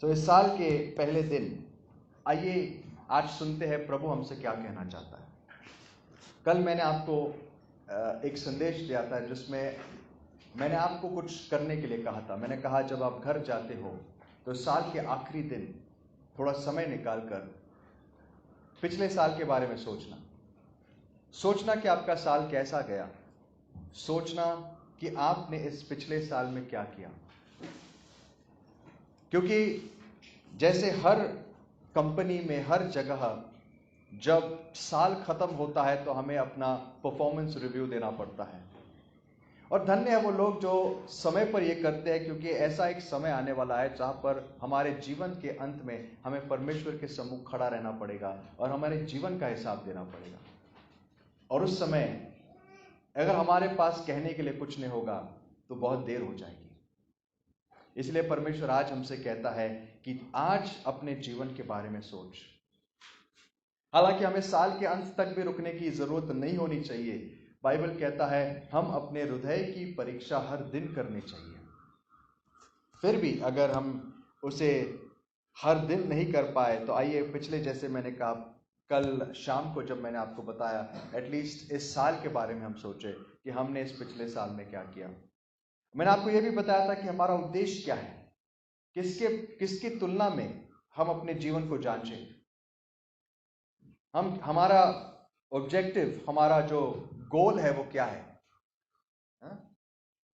तो इस साल के पहले दिन आइए आज सुनते हैं प्रभु हमसे क्या कहना चाहता है। कल मैंने आपको एक संदेश दिया था जिसमें मैंने आपको कुछ करने के लिए कहा था। मैंने कहा जब आप घर जाते हो तो साल के आखिरी दिन थोड़ा समय निकालकर पिछले साल के बारे में सोचना कि आपका साल कैसा गया, सोचना कि आपने इस पिछले साल में क्या किया। क्योंकि जैसे हर कंपनी में हर जगह जब साल खत्म होता है तो हमें अपना परफॉर्मेंस रिव्यू देना पड़ता है, और धन्य है वो लोग जो समय पर ये करते हैं, क्योंकि ऐसा एक समय आने वाला है जहां पर हमारे जीवन के अंत में हमें परमेश्वर के सम्मुख खड़ा रहना पड़ेगा और हमारे जीवन का हिसाब देना पड़ेगा। और उस समय अगर हमारे पास कहने के लिए कुछ नहीं होगा तो बहुत देर हो जाएगी। इसलिए परमेश्वर आज हमसे कहता है कि आज अपने जीवन के बारे में सोच। हालांकि हमें साल के अंत तक भी रुकने की जरूरत नहीं होनी चाहिए। बाइबल कहता है हम अपने हृदय की परीक्षा हर दिन करनी चाहिए। फिर भी अगर हम उसे हर दिन नहीं कर पाए तो आइए पिछले, जैसे मैंने कहा कल शाम को जब मैंने आपको बताया, एटलीस्ट इस साल के बारे में हम सोचे कि हमने इस पिछले साल में क्या किया। मैंने आपको यह भी बताया था कि हमारा उद्देश्य क्या है, किसकी तुलना में हम अपने जीवन को जांचें। हमारा ऑब्जेक्टिव, हमारा जो गोल है वो क्या है,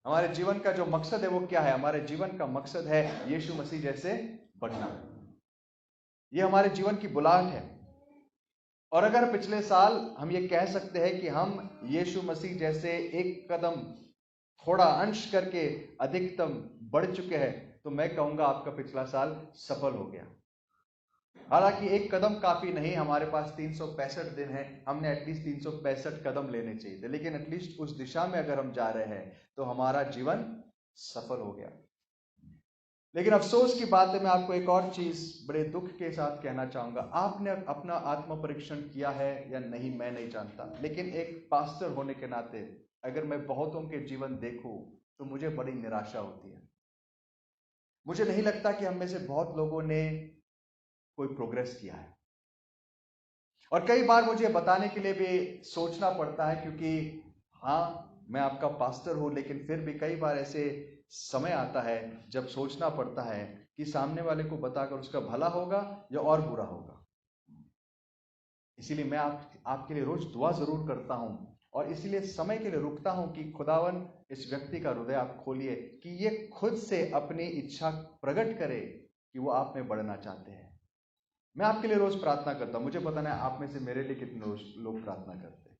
हमारे जीवन का जो मकसद है वो क्या है। हमारे जीवन का मकसद है यीशु मसीह जैसे बनना। ये हमारे जीवन की बुलाहट है। और अगर पिछले साल हम ये कह सकते हैं कि हम यीशु मसीह जैसे एक कदम थोड़ा अंश करके अधिकतम बढ़ चुके हैं, तो मैं कहूंगा आपका पिछला साल सफल हो गया। हालांकि एक कदम काफी नहीं, हमारे पास 365 दिन है, हमने एटलीस्ट 365 कदम लेने चाहिए थे, लेकिन एटलीस्ट उस दिशा में अगर हम जा रहे हैं तो हमारा जीवन सफल हो गया। लेकिन अफसोस की बात है, मैं आपको एक और चीज बड़े दुख के साथ कहना चाहूंगा। आपने अपना आत्म परीक्षण किया है या नहीं मैं नहीं जानता, लेकिन एक पास्टर होने के नाते अगर मैं बहुतों के जीवन देखूं तो मुझे बड़ी निराशा होती है। मुझे नहीं लगता कि हम में से बहुत लोगों ने कोई प्रोग्रेस किया है। और कई बार मुझे बताने के लिए भी सोचना पड़ता है, क्योंकि हाँ मैं आपका पास्टर हूं, लेकिन फिर भी कई बार ऐसे समय आता है जब सोचना पड़ता है कि सामने वाले को बताकर उसका भला होगा या और बुरा होगा। इसीलिए मैं आपके लिए रोज दुआ जरूर करता हूं, और इसीलिए समय के लिए रुकता हूं कि खुदावन इस व्यक्ति का हृदय आप खोलिए कि ये खुद से अपनी इच्छा प्रकट करे कि वो आप में बढ़ना चाहते हैं। मैं आपके लिए रोज प्रार्थना करता हूं। मुझे पता नहीं आप में से मेरे लिए कितने लोग प्रार्थना करते हैं,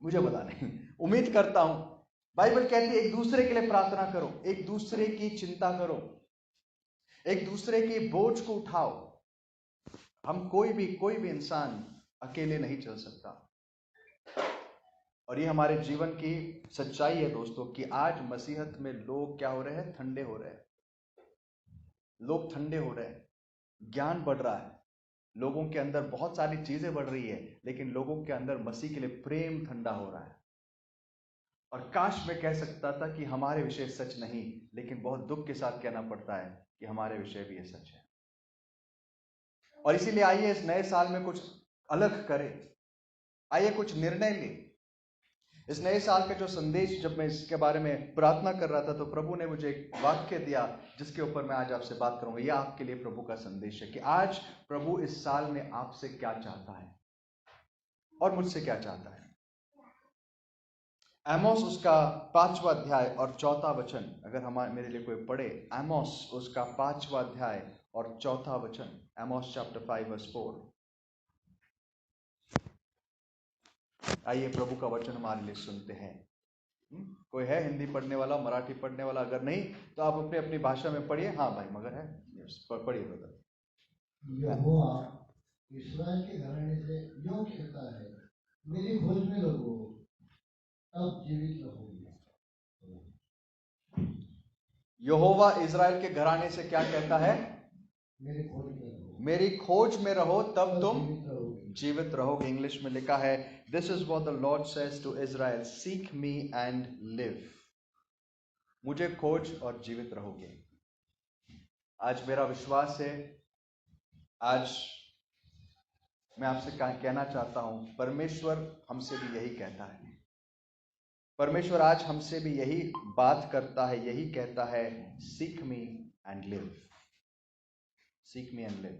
मुझे पता नहीं, उम्मीद करता हूं। बाइबल कहती है एक दूसरे के लिए प्रार्थना करो, एक दूसरे की चिंता करो, एक दूसरे के बोझ को उठाओ। हम कोई भी इंसान अकेले नहीं चल सकता। और ये हमारे जीवन की सच्चाई है दोस्तों कि आज मसीहत में लोग क्या हो रहे हैं, ठंडे हो रहे हैं। लोग ठंडे हो रहे हैं, ज्ञान बढ़ रहा है, लोगों के अंदर बहुत सारी चीजें बढ़ रही है, लेकिन लोगों के अंदर मसीह के लिए प्रेम ठंडा हो रहा है। और काश मैं कह सकता था कि हमारे विषय सच नहीं, लेकिन बहुत दुख के साथ कहना पड़ता है कि हमारे विषय भी ये सच है। और इसीलिए आइए इस नए साल में कुछ अलग करें, आइए कुछ निर्णय लें। इस नए साल का जो संदेश, जब मैं इसके बारे में प्रार्थना कर रहा था तो प्रभु ने मुझे एक वाक्य दिया जिसके ऊपर मैं आज आपसे बात करूंगा। यह आपके लिए प्रभु का संदेश है कि आज प्रभु इस साल में आपसे क्या चाहता है और मुझसे क्या चाहता है। आमोस उसका 5वां अध्याय और 4था वचन, अगर मेरे लिए कोई पढ़े, आमोस उसका 5वां अध्याय और 4था वचन, आमोस चैप्टर 5 वर्स 4। आइए प्रभु का वचन हमारे लिए सुनते हैं। कोई है हिंदी पढ़ने वाला, मराठी पढ़ने वाला? अगर नहीं तो आप अपनी अपनी भाषा में पढ़िए। हाँ भाई मगर है, पढ़िए ब्रदर। यहोवा इस्राएल के घराने से यूं कहता है, मेरी खोज में लगो, तब जीवित रहोगे। यहोवा इजराइल के घराने से क्या कहता है? मेरी खोज में रहो, तब तुम जीवित रहोगे। इंग्लिश में लिखा है, this is what the Lord says to Israel, seek me and live. मुझे खोज और जीवित रहोगे। आज मेरा विश्वास है, आज मैं आपसे कहना चाहता हूं, परमेश्वर हमसे भी यही कहता है। परमेश्वर आज हमसे भी यही बात करता है, यही कहता है, seek me and live, seek me and live.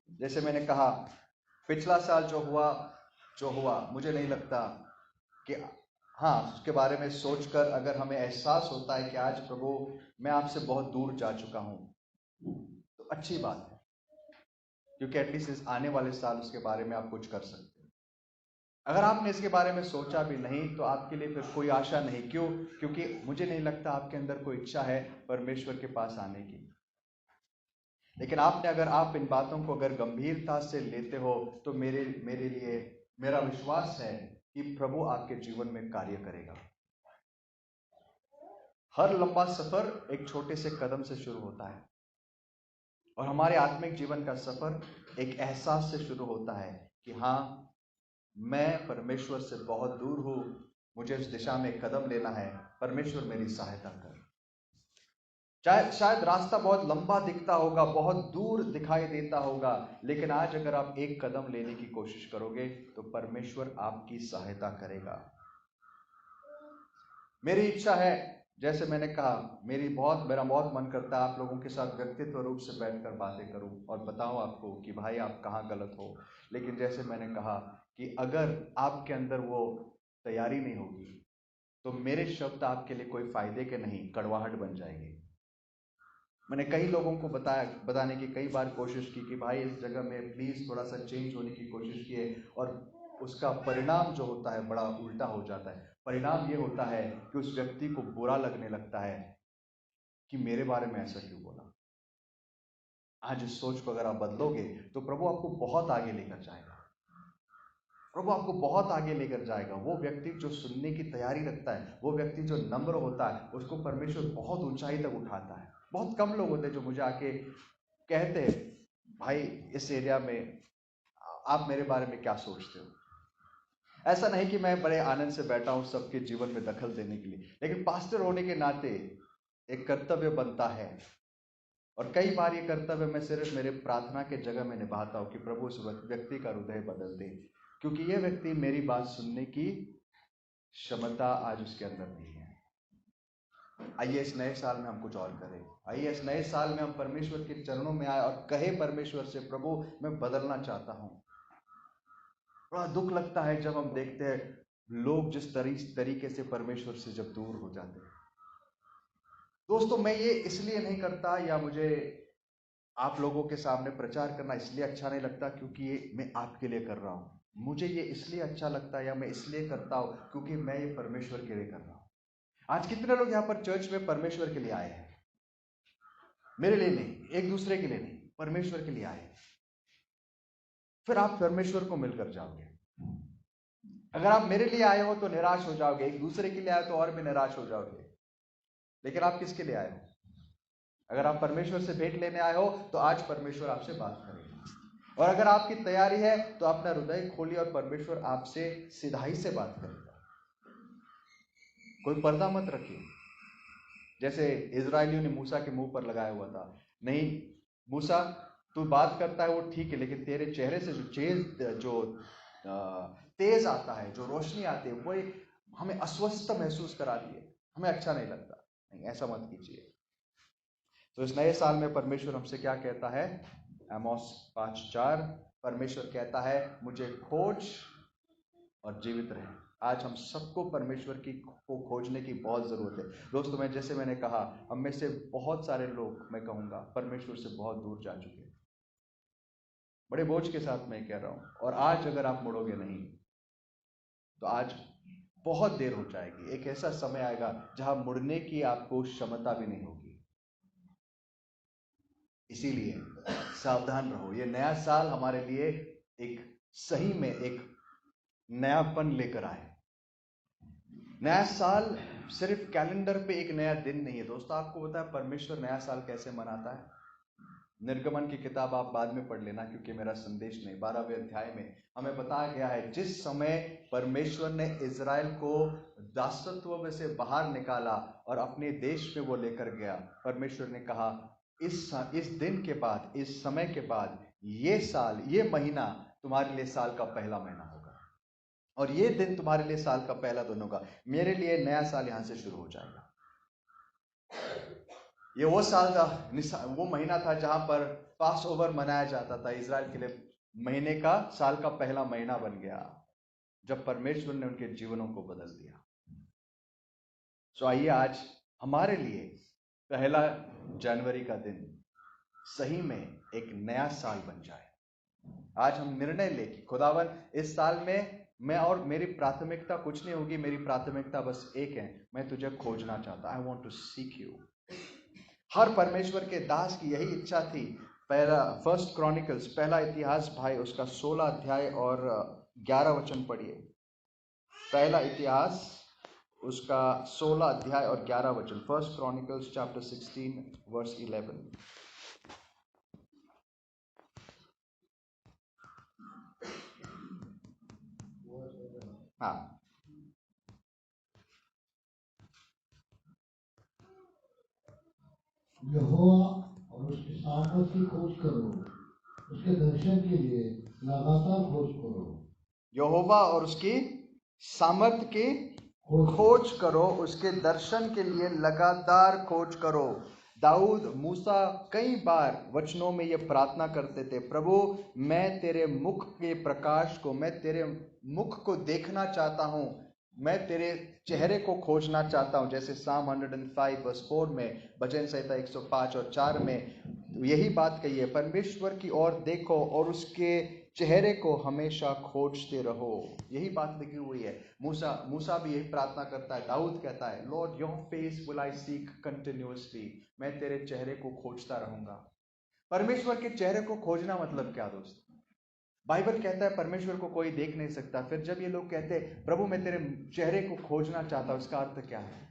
जैसे मैंने कहा, पिछला साल जो हुआ मुझे नहीं लगता कि हाँ, उसके बारे में सोचकर अगर हमें एहसास होता है कि आज प्रभु मैं आपसे बहुत दूर जा चुका हूं, तो अच्छी बात है, क्योंकि एटलीस्ट इस आने वाले साल उसके बारे में आप कुछ कर सकते हैं। अगर आपने इसके बारे में सोचा भी नहीं तो आपके लिए फिर कोई आशा नहीं। क्यों? क्योंकि मुझे नहीं लगता आपके अंदर कोई इच्छा है परमेश्वर के पास आने की। लेकिन अगर आप इन बातों को अगर गंभीरता से लेते हो तो मेरे लिए मेरा विश्वास है कि प्रभु आपके जीवन में कार्य करेगा। हर लंबा सफर एक छोटे से कदम से शुरू होता है, और हमारे आत्मिक जीवन का सफर एक एहसास से शुरू होता है कि हाँ, मैं परमेश्वर से बहुत दूर हूं, मुझे उस दिशा में कदम लेना है, परमेश्वर मेरी सहायता कर। शायद रास्ता बहुत लंबा दिखता होगा, बहुत दूर दिखाई देता होगा, लेकिन आज अगर आप एक कदम लेने की कोशिश करोगे तो परमेश्वर आपकी सहायता करेगा। मेरी इच्छा है, जैसे मैंने कहा, मेरा बहुत मन करता है आप लोगों के साथ व्यक्तित्व रूप से बैठकर बातें करूं और बताऊं आपको कि भाई आप कहां गलत हो। लेकिन जैसे मैंने कहा कि अगर आपके अंदर वो तैयारी नहीं होगी तो मेरे शब्द आपके लिए कोई फायदे के नहीं, कड़वाहट बन जाएंगे। मैंने कई लोगों को बताने की कई बार कोशिश की कि भाई इस जगह में प्लीज थोड़ा सा चेंज होने की कोशिश किए, और उसका परिणाम जो होता है बड़ा उल्टा हो जाता है। परिणाम ये होता है कि उस व्यक्ति को बुरा लगने लगता है कि मेरे बारे में ऐसा क्यों बोला। आज इस सोच को अगर आप बदलोगे तो प्रभु आपको बहुत आगे लेकर जाएगा। प्रभु आपको बहुत आगे लेकर जाएगा। वो व्यक्ति जो सुनने की तैयारी रखता है, वो व्यक्ति जो नम्र होता है, उसको परमेश्वर बहुत ऊंचाई तक उठाता है। बहुत कम लोग होते हैं जो मुझे आके कहते हैं, भाई इस एरिया में आप मेरे बारे में क्या सोचते हो। ऐसा नहीं कि मैं बड़े आनंद से बैठा हूं सबके जीवन में दखल देने के लिए, लेकिन पास्टर होने के नाते एक कर्तव्य बनता है, और कई बार ये कर्तव्य मैं सिर्फ मेरे प्रार्थना के जगह में निभाता हूं कि प्रभु उस व्यक्ति का हृदय बदल दे, क्योंकि ये व्यक्ति मेरी बात सुनने की क्षमता आज उसके अंदर नहीं है। आइए इस नए साल में हम कुछ और करें। आइए इस नए साल में हम परमेश्वर के चरणों में आए और कहे परमेश्वर से, प्रभु मैं बदलना चाहता हूं। बड़ा दुख लगता है जब हम देखते हैं लोग जिस तरीके से परमेश्वर से जब दूर हो जाते हैं। दोस्तों, मैं ये इसलिए नहीं करता, या मुझे आप लोगों के सामने प्रचार करना इसलिए अच्छा नहीं लगता क्योंकि ये मैं आपके लिए कर रहा हूं। मुझे ये इसलिए अच्छा लगता है या मैं इसलिए करता हूं क्योंकि मैं ये परमेश्वर के लिए कर रहा हूं। आज कितने लोग यहां पर चर्च में परमेश्वर के लिए आए हैं? मेरे लिए नहीं, एक दूसरे के लिए नहीं, परमेश्वर के लिए आए। फिर आप परमेश्वर को मिलकर जाओगे। अगर आप मेरे लिए आए हो तो निराश हो जाओगे, एक दूसरे के लिए आए तो और भी निराश हो जाओगे। लेकिन आप किसके लिए आए हो? अगर आप परमेश्वर से भेंट लेने आए हो तो आज परमेश्वर आपसे बात करेगा, और अगर आपकी तैयारी है तो अपना हृदय खोलिए और परमेश्वर आपसे सिधाई से बात करेगा। कोई पर्दा मत रखिए, जैसे इजरायलियों ने मूसा के मुंह पर लगाया हुआ था। नहीं मूसा, तू बात करता है वो ठीक है, लेकिन तेरे चेहरे से जो तेज आता है, जो रोशनी आती है, वो हमें अस्वस्थ महसूस कराती है, हमें अच्छा नहीं लगता। नहीं, ऐसा मत कीजिए। तो इस नए साल में परमेश्वर हमसे क्या कहता है? आमोस 5:4 परमेश्वर कहता है, मुझे खोज और जीवित रहे। आज हम सबको परमेश्वर को खोजने की बहुत जरूरत है। दोस्तों, जैसे मैंने कहा, हम में से बहुत सारे लोग, मैं कहूंगा, परमेश्वर से बहुत दूर जा चुके हैं। बड़े बोझ के साथ मैं कह रहा हूं, और आज अगर आप मुड़ोगे नहीं तो आज बहुत देर हो जाएगी। एक ऐसा समय आएगा जहां मुड़ने की आपको क्षमता भी नहीं होगी। इसीलिए सावधान रहो। ये नया साल हमारे लिए एक सही में एक नयापन लेकर आए। नया साल सिर्फ कैलेंडर पे एक नया दिन नहीं है। दोस्तों, आपको पता है परमेश्वर नया साल कैसे मनाता है? निर्गमन की किताब आप बाद में पढ़ लेना, क्योंकि मेरा संदेश नहीं। 12वें अध्याय में हमें बताया गया है जिस समय परमेश्वर ने इजराइल को दासत्व में से बाहर निकाला और अपने देश में वो लेकर गया, परमेश्वर ने कहा इस दिन के बाद, इस समय के बाद, ये साल, ये महीना तुम्हारे लिए साल का पहला महीना होगा, और ये दिन तुम्हारे लिए साल का पहला दिन होगा। मेरे लिए नया साल यहां से शुरू हो जाएगा। ये वो साल था, वो महीना था जहां पर पास ओवर मनाया जाता था इजराइल के लिए। महीने का, साल का पहला महीना बन गया जब परमेश्वर ने उनके जीवनों को बदल दिया। सो आइए आज हमारे लिए 1 जनवरी का दिन सही में एक नया साल बन जाए। आज हम निर्णय ले कि खुदावन इस साल में मैं और मेरी प्राथमिकता कुछ नहीं होगी, मेरी प्राथमिकता बस एक है, मैं तुझे खोजना चाहता। I want to seek you. हर परमेश्वर के दास की यही इच्छा थी। फर्स्ट क्रॉनिकल्स, पहला इतिहास भाई, उसका 16 अध्याय और 11 वचन पढ़िए। पहला इतिहास उसका 16 अध्याय और 11 वचन। First Chronicles chapter 16 verse 11। हाँ, यहोवा और उसके सामर्थ की खोज करो, उसके दर्शन के लिए लगातार खोज करो। यहोवा और उसकी सामर्थ की खोज करो, उसके दर्शन के लिए लगातार खोज करो। दाऊद, मूसा कई बार वचनों में ये प्रार्थना करते थे, प्रभु मैं तेरे मुख के प्रकाश को, मैं तेरे मुख को देखना चाहता हूं, मैं तेरे चेहरे को खोजना चाहता हूं। जैसे साम 105 वर्स 4 में, भजन संहिता 105 और 4 में यही बात कही है, परमेश्वर की ओर देखो और उसके चेहरे को हमेशा खोजते रहो। यही बात लिखी हुई है। मूसा भी यही प्रार्थना करता है। दाऊद कहता है, Lord your face will I seek continuously, मैं तेरे चेहरे को खोजता रहूंगा। परमेश्वर के चेहरे को खोजना मतलब क्या दोस्त? बाइबल कहता है परमेश्वर को कोई देख नहीं सकता। फिर जब ये लोग कहते हैं प्रभु मैं तेरे चेहरे को खोजना चाहता हूं, इसका अर्थ क्या है?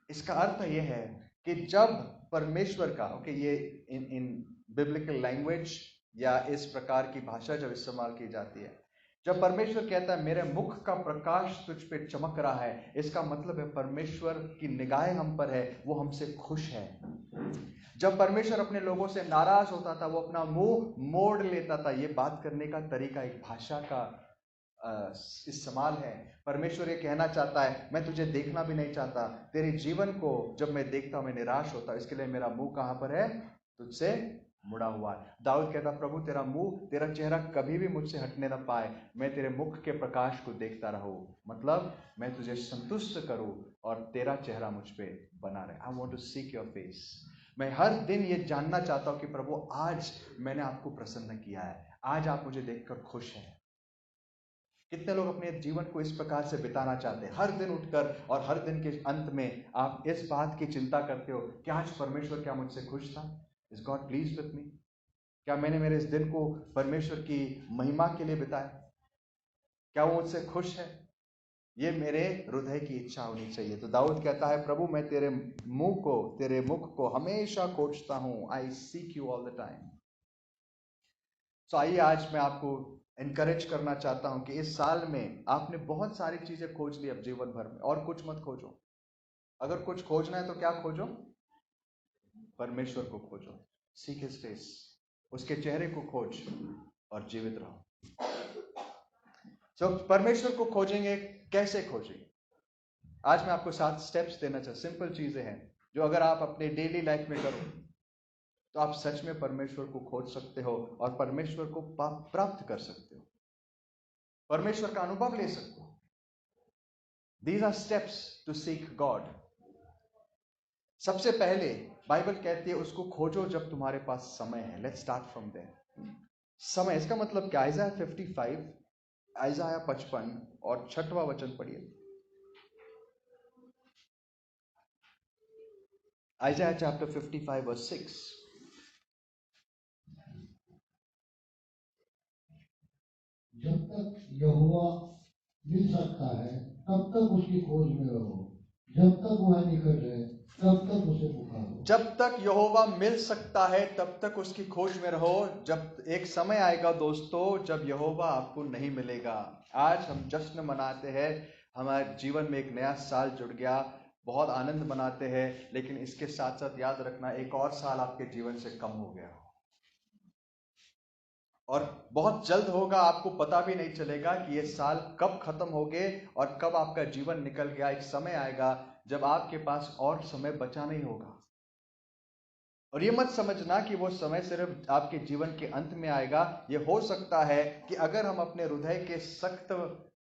इसका अर्थ यह है कि जब परमेश्वर का, ओके, ये इन बिब्लिकल लैंग्वेज या इस प्रकार की भाषा जब इस्तेमाल की जाती है, जब परमेश्वर कहता है मेरे मुख का प्रकाश तुझ पे चमक रहा है, इसका मतलब है परमेश्वर की निगाहें हम पर है, वो हमसे खुश है। जब परमेश्वर अपने लोगों से नाराज होता था, वो अपना मुंह मोड़ लेता था। ये बात करने का तरीका एक भाषा का इस्तेमाल है। परमेश्वर ये कहना चाहता है मैं तुझे देखना भी नहीं चाहता, तेरे जीवन को जब मैं देखता हूं मैं निराश होता हूं, इसके लिए मेरा मुंह कहां पर है? तुझसे मुड़ा हुआ है। दाऊद कहता प्रभु तेरा मुंह, तेरा चेहरा कभी भी मुझसे हटने ना पाए, मैं तेरे मुख के प्रकाश को देखता रहूं, मतलब मैं तुझे संतुष्ट करूं और तेरा चेहरा मुझ पे बना रहे। I want to seek your face. मैं हर दिन ये जानना चाहता हूं कि प्रभु आज मैंने आपको प्रसन्न किया है, आज आप मुझे देखकर खुश हैं। कितने लोग अपने जीवन को इस प्रकार से बिताना चाहते हैं, हर दिन उठकर और हर दिन के अंत में आप इस बात की चिंता करते हो कि आज परमेश्वर क्या मुझसे खुश था? Is God please with me? क्या मैंने मेरे इस दिन को परमेश्वर की महिमा के लिए बिताया? क्या वो मुझसे खुश है? ये मेरे हृदय की इच्छा होनी चाहिए। तो दाऊद कहता है प्रभु मैं तेरे मुख को हमेशा खोजता हूं। आई seek you all the time. तो आइए आज मैं आपको एनकरेज करना चाहता हूं कि इस साल में आपने बहुत सारी चीजें खोज ली अब जीवन भर में, और कुछ मत खोजो। अगर कुछ खोजना है तो क्या खोजो? परमेश्वर को खोजो। सीक हिज फेस, उसके चेहरे को खोज और जीवित रहो। तो परमेश्वर को खोजेंगे, कैसे खोजेंगे? आज मैं आपको 7 स्टेप्स देना चाहता। सिंपल चीजें हैं जो अगर आप अपने डेली लाइफ में करो तो आप सच में परमेश्वर को खोज सकते हो और परमेश्वर को प्राप्त कर सकते हो, परमेश्वर का अनुभव ले सकते हो। These are steps to seek God. सबसे पहले बाइबल कहती है उसको खोजो जब तुम्हारे पास समय है। Let's start from there. समय, इसका मतलब क्या? आइज़ाया 55, आइज़ाया 55 और 6वां वचन पढ़िए। Isaiah chapter 55 verse 6। जब तक यहोवा मिल सकता है तब तक उसकी खोज में रहो, जब तक वह निकट है तब तक उसे पुकारो। जब तक यहोवा मिल सकता है तब तक उसकी खोज में रहो। जब एक समय आएगा दोस्तों जब यहोवा आपको नहीं मिलेगा। आज हम जश्न मनाते हैं, हमारे जीवन में एक नया साल जुड़ गया, बहुत आनंद मनाते हैं, लेकिन इसके साथ साथ याद रखना एक और साल आपके जीवन से कम हो गया और बहुत जल्द होगा, आपको पता भी नहीं चलेगा कि ये साल कब खत्म हो गए और कब आपका जीवन निकल गया। एक समय आएगा जब आपके पास और समय बचा नहीं होगा। और ये मत समझना कि वो समय सिर्फ आपके जीवन के अंत में आएगा। ये हो सकता है कि अगर हम अपने हृदय के सख्त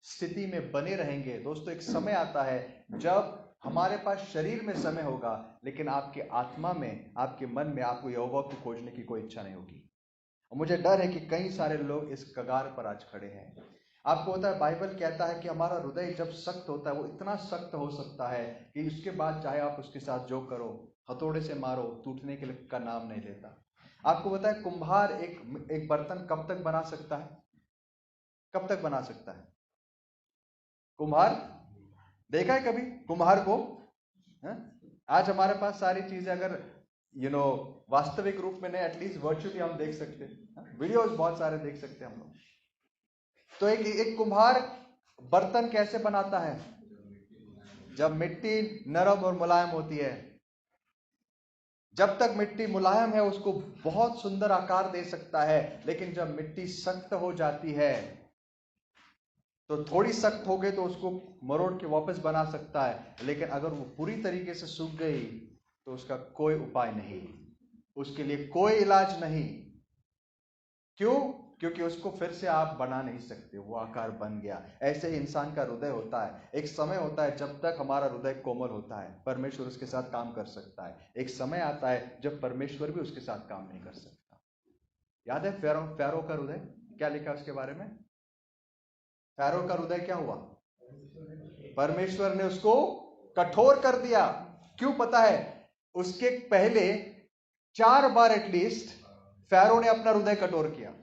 स्थिति में बने रहेंगे दोस्तों, एक समय आता है जब हमारे पास शरीर में समय होगा लेकिन आपके आत्मा में, आपके मन में आपको यहोवा को खोजने की कोई इच्छा नहीं होगी। और मुझे डर है कि कई सारे लोग इस कगार पर आज खड़े हैं। आपको होता है, बाइबल कहता है कि हमारा हृदय जब सख्त होता है वो इतना सख्त हो सकता है कि उसके बाद चाहे आप उसके साथ जो करो, हथौड़े से मारो, टूटने के लिए का नाम नहीं लेता। आपको पता है कुम्हार एक बर्तन कब तक बना सकता है? कब तक बना सकता है कुम्हार? देखा है कभी कुम्हार को? आज हमारे पास सारी चीजें अगर वास्तविक रूप में नहीं, एटलीस्ट वर्चुअली हम देख सकते हैं, वीडियोस बहुत सारे देख सकते हैं हम लोग। तो एक कुम्हार बर्तन कैसे बनाता है? जब मिट्टी नरम और मुलायम होती है। जब तक मिट्टी मुलायम है उसको बहुत सुंदर आकार दे सकता है, लेकिन जब मिट्टी सख्त हो जाती है तो थोड़ी सख्त हो गई तो उसको मरोड़ के वापस बना सकता है, लेकिन अगर वो पूरी तरीके से सूख गई तो उसका कोई उपाय नहीं, उसके लिए कोई इलाज नहीं। क्यों? क्योंकि उसको फिर से आप बना नहीं सकते, वो आकार बन गया। ऐसे ही इंसान का हृदय होता है। एक समय होता है जब तक हमारा हृदय कोमल होता है परमेश्वर उसके साथ काम कर सकता है। एक समय आता है जब परमेश्वर भी उसके साथ काम नहीं कर सकता। याद है फैरो का हृदय क्या लिखा उसके बारे में? फैरो का हृदय क्या हुआ? परमेश्वर ने उसको कठोर कर दिया। क्यों पता है? उसके पहले 4 बार एटलीस्ट फैरो ने अपना हृदय कठोर किया।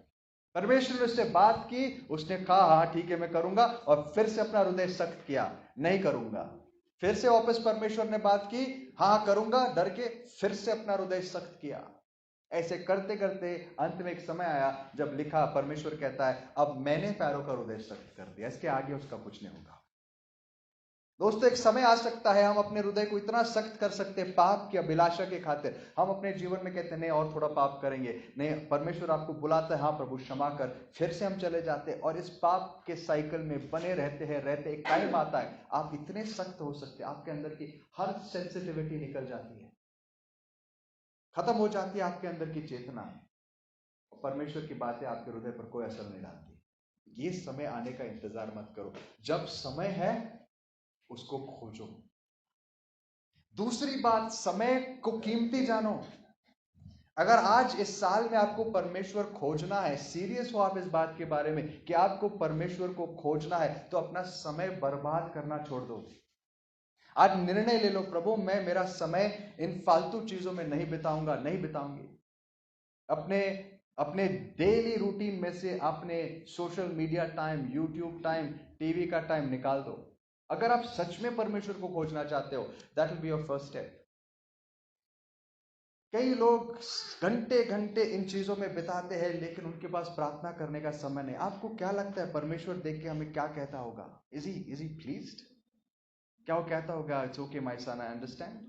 परमेश्वर ने उससे बात की, उसने कहा हाँ ठीक है मैं करूंगा, और फिर से अपना हृदय सख्त किया, नहीं करूंगा। फिर से वापस परमेश्वर ने बात की, हाँ करूंगा, डर के फिर से अपना हृदय सख्त किया। ऐसे करते करते अंत में एक समय आया जब लिखा, परमेश्वर कहता है अब मैंने फैरो का हृदय सख्त कर दिया, इसके आगे उसका कुछ नहीं होगा। दोस्तों एक समय आ सकता है हम अपने हृदय को इतना सख्त कर सकते हैं पाप की अभिलाषा के खातिर। हम अपने जीवन में कहते हैं नहीं और थोड़ा पाप करेंगे, नहीं परमेश्वर आपको बुलाता है, हाँ प्रभु क्षमा कर, फिर से हम चले जाते हैं और इस पाप के साइकिल में बने रहते हैं। एक टाइम आता है आप इतने सख्त हो सकते हैं, आपके अंदर की हर सेंसिटिविटी निकल जाती है, खत्म हो जाती है आपके अंदर की चेतना, और परमेश्वर की बातें आपके हृदय पर कोई असर नहीं डालती। ये समय आने का इंतजार मत करो, जब समय है उसको खोजो। दूसरी बात, समय को कीमती जानो। अगर आज इस साल में आपको परमेश्वर खोजना है, सीरियस हो आप इस बात के बारे में कि आपको परमेश्वर को खोजना है, तो अपना समय बर्बाद करना छोड़ दो। आज निर्णय ले लो, प्रभु मैं मेरा समय इन फालतू चीजों में नहीं बिताऊंगा, नहीं बिताऊंगी। अपने डेली रूटीन में से अपने social media time, YouTube time, TV का टाइम निकाल दो। अगर आप सच में परमेश्वर को खोजना चाहते हो, that will be your first step. कई लोग घंटे घंटे इन चीजों में बिताते हैं लेकिन उनके पास प्रार्थना करने का समय नहीं। आपको क्या लगता है परमेश्वर देख के हमें क्या कहता होगा? Is he pleased? क्या वो कहता होगा it's okay my son, I understand?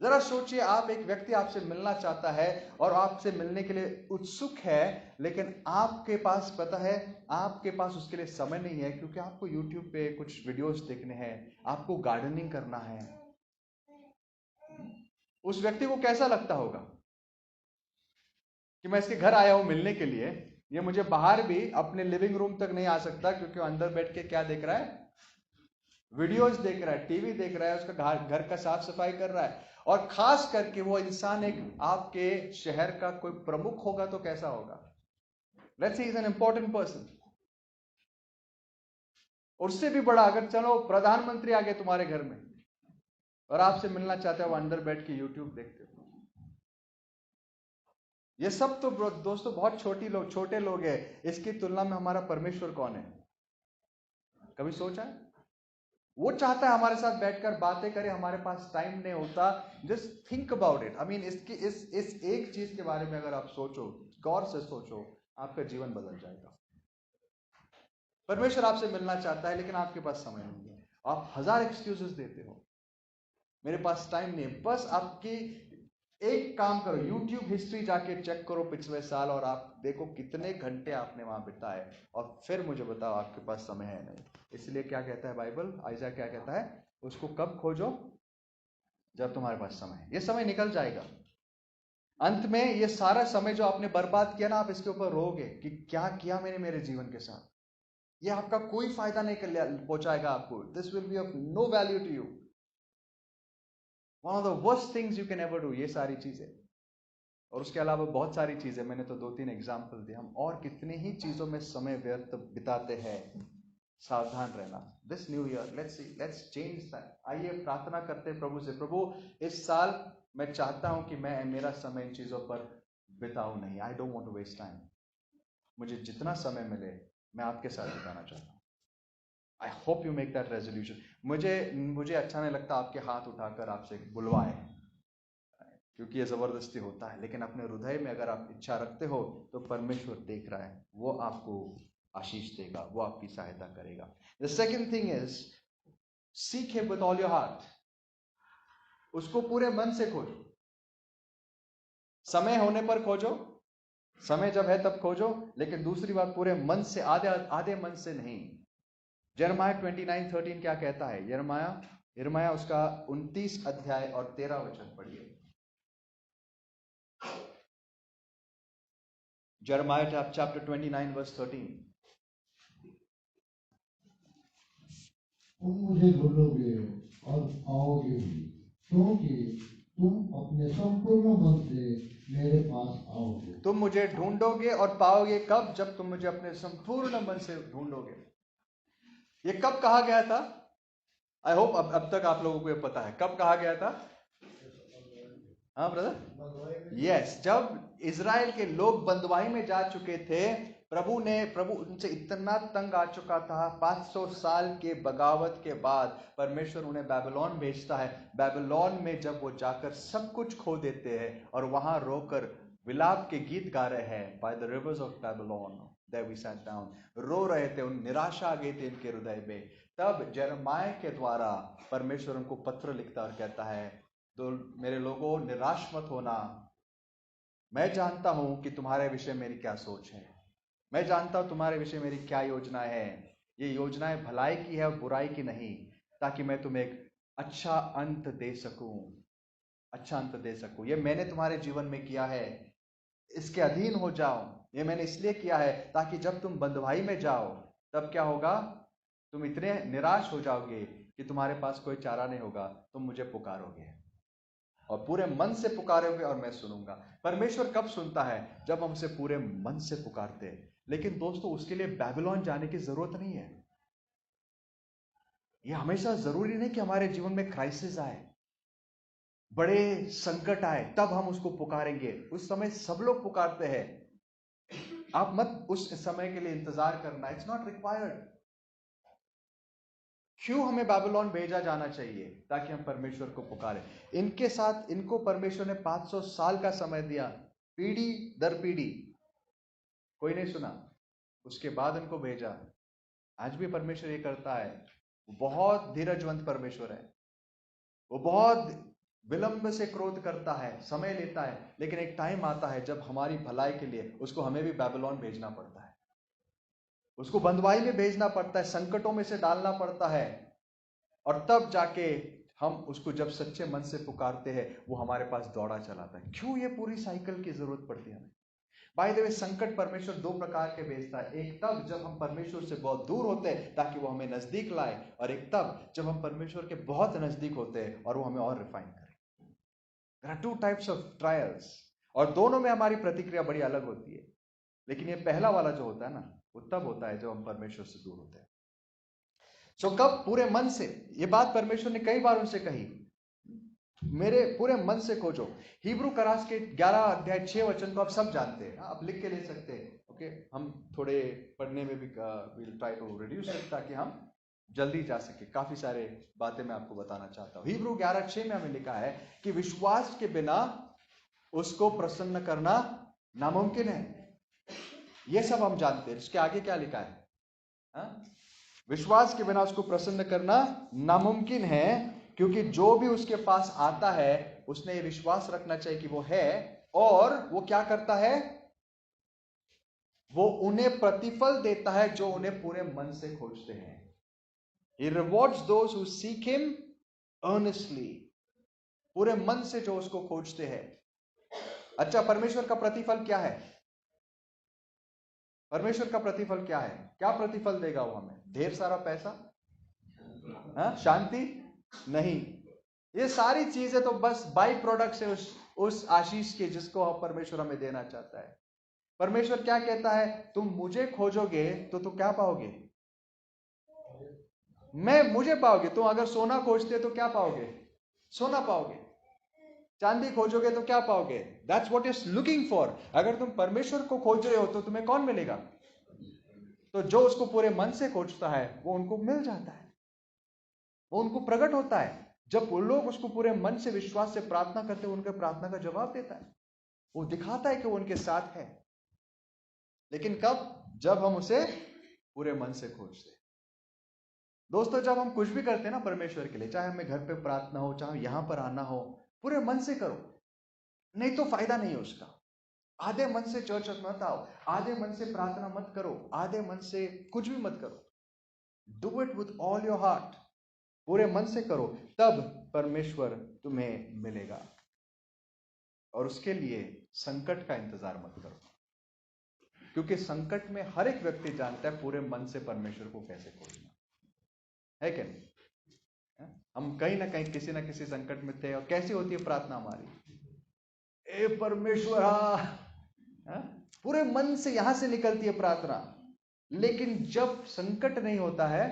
जरा सोचिए, आप एक व्यक्ति आपसे मिलना चाहता है और आपसे मिलने के लिए उत्सुक है, लेकिन आपके पास पता है आपके पास उसके लिए समय नहीं है, क्योंकि आपको YouTube पे कुछ वीडियोस देखने हैं, आपको गार्डनिंग करना है। उस व्यक्ति को कैसा लगता होगा कि मैं इसके घर आया हूं मिलने के लिए, ये मुझे बाहर भी अपने लिविंग रूम तक नहीं आ सकता, क्योंकि वो अंदर बैठ के क्या देख रहा है? वीडियोस देख रहा है, टीवी देख रहा है, उसका घर का साफ सफाई कर रहा है। और खास करके वो इंसान एक आपके शहर का कोई प्रमुख होगा तो कैसा होगा? Let's say is an important person. उससे भी बड़ा, अगर चलो प्रधानमंत्री आ गए तुम्हारे घर में और आपसे मिलना चाहते हो, अंदर बैठ के यूट्यूब देखते हो। ये सब तो दोस्तों बहुत छोटे लोग हैं, इसकी तुलना में हमारा परमेश्वर कौन है? कभी सोचा है? वो चाहता है हमारे साथ बैठकर बातें करे, हमारे पास टाइम नहीं होता। Just think about it. I mean इसकी इस एक चीज के बारे में अगर आप सोचो, गौर से सोचो, आपका जीवन बदल जाएगा। परमेश्वर आपसे मिलना चाहता है लेकिन आपके पास समय नहीं है। आप 1000 एक्सक्यूजेस देते हो, मेरे पास टाइम नहीं है। बस आपकी एक काम करो, YouTube हिस्ट्री जाके चेक करो पिछले साल और आप देखो कितने घंटे आपने वहां बिताए, और फिर मुझे बताओ आपके पास समय है नहीं। इसलिए क्या कहता है बाइबल, आइजा क्या कहता है, उसको कब खोजो, जब तुम्हारे पास समय है। ये समय निकल जाएगा। अंत में ये सारा समय जो आपने बर्बाद किया ना, आप इसके ऊपर रोओगे कि क्या किया मैंने मेरे जीवन के साथ। ये आपका कोई फायदा नहीं पहुंचाएगा आपको। This will be of no value to you. One of the worst things you can ever do, ये सारी चीजें। और उसके अलावा बहुत सारी चीजें, मैंने तो 2-3 एग्जाम्पल दिए। हम और कितनी ही चीजों में समय व्यर्थ बिताते हैं। सावधान रहना। This new year let's change that. आइए प्रार्थना करते हैं प्रभु से, प्रभु इस साल मैं चाहता हूं कि मैं मेरा समय इन चीजों पर बिताऊं नहीं। I don't want to waste time. मुझे जितना समय मिले मैं आपके साथ बिताना चाहता हूं। I hope you make that resolution. मुझे अच्छा नहीं लगता आपके हाथ उठाकर आपसे बुलवाए, क्योंकि ये जबरदस्ती होता है। लेकिन अपने हृदय में अगर आप इच्छा रखते हो तो परमेश्वर देख रहा है, वो आपको आशीष देगा, वो आपकी सहायता करेगा। The second thing is seek him with all your heart. उसको पूरे मन से खोजो। समय होने पर खोजो, समय जब है तब खोजो, लेकिन दूसरी बात पूरे मन से, आधे मन से नहीं। यिर्मयाह 29:13 क्या कहता है? यिर्मयाह उसका 29 अध्याय और 13 वचन पढ़िए। Jeremiah chapter 29 verse 13। तुम मुझे ढूंढोगे और पाओगे भी, क्योंकि तुम अपने संपूर्ण मन से मेरे पास आओगे। तुम मुझे ढूंढोगे और पाओगे कब? जब तुम मुझे अपने संपूर्ण मन से ढूंढोगे। ये कब कहा गया था? आई होप अब तक आप लोगों को ये पता है कब कहा गया था। हाँ ब्रदर, यस, जब इजराइल के लोग बंदवाई में जा चुके थे, प्रभु उनसे इतना तंग आ चुका था। 500 साल के बगावत के बाद परमेश्वर उन्हें बेबीलोन भेजता है। बेबीलोन में जब वो जाकर सब कुछ खो देते हैं और वहां रोकर विलाप के गीत गा रहे हैं, by the rivers of Babylon there we sat down, रो रहे थे, उन निराशा आ गई थी इनके हृदय में। तब यिर्मयाह के द्वारा परमेश्वर उनको पत्र लिखता और कहता है, तो मेरे लोगों निराश मत होना, मैं जानता हूं कि तुम्हारे विषय मेरी क्या सोच है, मैं जानता हूं तुम्हारे विषय मेरी क्या योजना है। ये योजनाएं भलाई की है और बुराई की नहीं, ताकि मैं तुम्हें एक अच्छा अंत दे सकूं, अच्छा अंत दे सकूं। ये मैंने तुम्हारे जीवन में किया है, इसके अधीन हो जाओ। ये मैंने इसलिए किया है ताकि जब तुम बंधुआई में जाओ तब क्या होगा, तुम इतने निराश हो जाओगे कि तुम्हारे पास कोई चारा नहीं होगा, तुम मुझे पुकारोगे और पूरे मन से पुकारोगे और मैं सुनूंगा। परमेश्वर कब सुनता है? जब हम उसे पूरे मन से पुकारते हैं। लेकिन दोस्तों, उसके लिए बेबीलोन जाने की जरूरत नहीं है। यह हमेशा जरूरी नहीं कि हमारे जीवन में क्राइसिस आए, बड़े संकट आए तब हम उसको पुकारेंगे। उस समय सब लोग पुकारते हैं। आप मत उस समय के लिए इंतजार करना, इट्स नॉट रिक्वायर्ड। क्यों हमें बेबीलोन भेजा जाना चाहिए? ताकि हम परमेश्वर को पुकारें। इनके साथ, इनको परमेश्वर ने 500 साल का समय दिया, पीढ़ी दर पीढ़ी, कोई नहीं सुना। उसके बाद इनको भेजा। आज भी परमेश्वर ये करता है। वो बहुत धीरजवंत परमेश्वर है। वो बहुत विलंब से क्रोध करता है, समय लेता है, लेकिन एक टाइम आता है जब हमारी भलाई के लिए उसको हमें भी बेबीलोन भेजना पड़ता है, उसको बंदवाई में भेजना पड़ता है, संकटों में से डालना पड़ता है, और तब जाके हम उसको जब सच्चे मन से पुकारते हैं वो हमारे पास दौड़ा चलाता है। क्यों ये पूरी साइकिल की जरूरत पड़ती है हमें? बाय द वे, संकट परमेश्वर 2 प्रकार के भेजता है। एक तब जब हम परमेश्वर से बहुत दूर होते हैं ताकि वो हमें नजदीक लाए, और एक तब जब हम परमेश्वर के बहुत नजदीक होते हैं और वो हमें और रिफाइन करे। There are 2 types of trials, और दोनों में हमारी प्रतिक्रिया बड़ी अलग होती है। लेकिन ये पहला वाला जो होता है ना, वो तब होता है जब हम परमेश्वर से दूर होते हैं। कब? पूरे मन से। ये बात परमेश्वर ने कई बार उनसे कही, मेरे पूरे मन से खोजो। हिब्रू करास के 11 अध्याय 6 वचन को आप सब जानते हैं, आप लिख के ले सकते हैं। ओके, हम थोड़े पढ़ने में भी will try to reduce it ताकि हम जल्दी जा सके। काफी सारे बातें मैं आपको बताना चाहता हूं। हिब्रू 11:6 में हमें लिखा है कि विश्वास के बिना उसको प्रसन्न करना नामुमकिन है। ये सब हम जानते हैं। इसके आगे क्या लिखा है? विश्वास के बिना उसको प्रसन्न करना नामुमकिन है, क्योंकि जो भी उसके पास आता है उसने ये विश्वास रखना चाहिए कि वो है, और वो क्या करता है? वो उन्हें प्रतिफल देता है जो उन्हें पूरे मन से खोजते हैं। He rewards those who seek him earnestly. पूरे मन से जो उसको खोजते हैं। अच्छा, परमेश्वर का प्रतिफल क्या है? परमेश्वर का प्रतिफल क्या है? क्या प्रतिफल देगा वो हमें? ढेर सारा पैसा? शांति? नहीं। ये सारी चीजें तो बस बाई प्रोडक्ट है उस आशीष के जिसको परमेश्वर हमें देना चाहता है। परमेश्वर क्या कहता है? तुम मुझे खोजोगे तो तुम क्या पाओगे? मुझे पाओगे। तुम अगर सोना खोजते तो क्या पाओगे? सोना पाओगे। चांदी खोजोगे तो क्या पाओगे? That's what you looking for. अगर तुम परमेश्वर को खोज रहे हो तो तुम्हें कौन मिलेगा? तो जो उसको पूरे मन से खोजता है वो उनको मिल जाता है, वो उनको प्रकट होता है। जब वो लोग उसको पूरे मन से विश्वास से प्रार्थना करते हैं, उनके प्रार्थना का जवाब देता है। वो दिखाता है कि वो उनके साथ है। लेकिन कब? जब हम उसे पूरे मन से खोजते हैं। दोस्तों, जब हम कुछ भी करते हैं ना परमेश्वर के लिए, चाहे हमें घर पे प्रार्थना हो, चाहे यहां पर आना हो, पूरे मन से करो, नहीं तो फायदा नहीं है उसका। आधे मन से चर्च मत आओ, आधे मन से प्रार्थना मत करो, आधे मन से कुछ भी मत करो। Do it with all your heart. पूरे मन से करो, तब परमेश्वर तुम्हें मिलेगा। और उसके लिए संकट का इंतजार मत करो, क्योंकि संकट में हर एक व्यक्ति जानता है पूरे मन से परमेश्वर को कैसे खोजना है। क्या नहीं? हम कहीं ना कहीं किसी ना किसी संकट में थे। और कैसी होती है प्रार्थना हमारी? ए परमेश्वर, पूरे मन से यहां से निकलती है प्रार्थना। लेकिन जब संकट नहीं होता है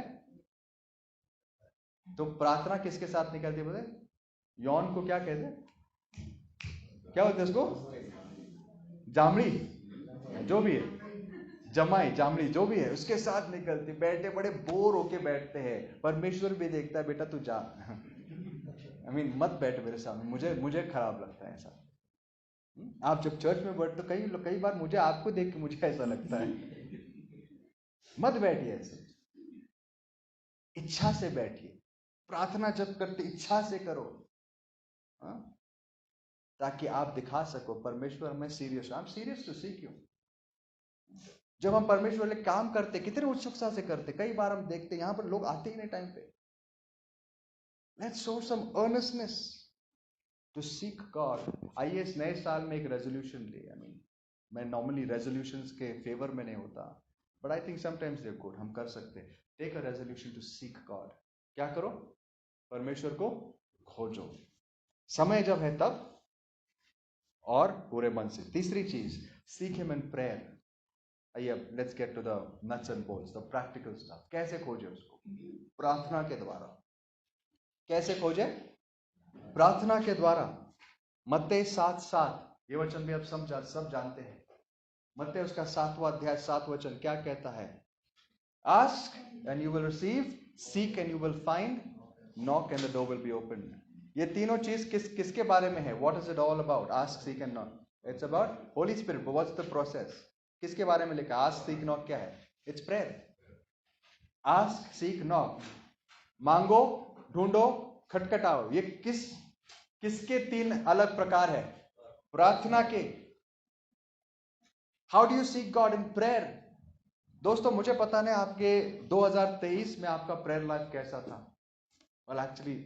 तो प्रार्थना किसके साथ निकलती है? बोले यौन को क्या कहते हैं? क्या बोलते हैं उसको? जामड़ी, जो भी है, जमाई, जामड़ी, जो भी है, उसके साथ निकलती। बैठे बड़े बोर होके बैठते हैं। परमेश्वर भी देखता है, बेटा तू जा, मत बैठ मेरे सामने, मुझे खराब लगता है ऐसा। आप जब चर्च में बैठते तो कई बार मुझे आपको देख के मुझे ऐसा लगता है। मत बैठिए ऐसे, इच्छा से बैठिए। प्रार्थना जब करते इच्छा से करो, ताकि आप दिखा सको परमेश्वर मैं सीरियस हूं। I am serious to seek you. जब हम परमेश्वर के लिए काम करते कितने उत्सुकता से करते। कई बार हम देखते यहां पर लोग आते ही नहीं टाइम पे। Let's show some earnestness to seek God. आइए इस नए साल में एक रेजोल्यूशन ले। मैं नॉर्मली रेजोल्यूशंस के फेवर में नहीं होता, but I think sometimes they good. हम कर सकते हैं। Take a resolution to seek God. क्या करो? परमेश्वर को खोजो, समय जब है तब, और पूरे मन से। तीसरी चीज, सीक हिम इन प्रेयर। आइए let's get to the nuts and bolts, the practical stuff. कैसे खोजे उसको? प्रार्थना के द्वारा। कैसे खोजे? प्रार्थना के द्वारा। मत्ती 7:7, ये वचन भी आप सब जानते हैं। मत्ती उसका 7वां अध्याय 7 वचन क्या कहता है? Ask and you will receive, seek and you will find, knock and the door will be open. ये तीनों चीज किसके बारे में है? What is it all about? Ask, seek and knock. It's about Holi spirit. What's the process? किसके बारे में लिखा? आस्क, सीक, नॉक क्या है? It's prayer. Ask, seek, knock. मांगो, ढूंढो, खटखटाओ। ये किसके तीन अलग प्रकार है? प्रार्थना के। How do you seek God? In prayer. दोस्तों, मुझे पता नहीं आपके 2023 में आपका प्रेयर लाइफ कैसा था। Well actually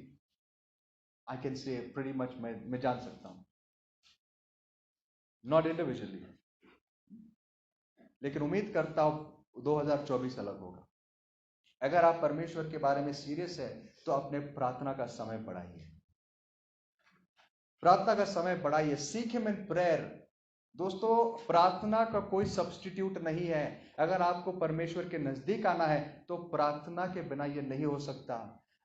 I can say pretty much मैं जान सकता हूं, नॉट इंडिविजुअली, लेकिन उम्मीद करता हूं 2024 अलग होगा। अगर आप परमेश्वर के बारे में सीरियस है तो अपने प्रार्थना का समय बढ़ाइए। प्रार्थना का समय बढ़ाइए। Seek him in prayer. दोस्तों, प्रार्थना का कोई सब्स्टिट्यूट नहीं है। अगर आपको परमेश्वर के नजदीक आना है तो प्रार्थना के बिना यह नहीं हो सकता।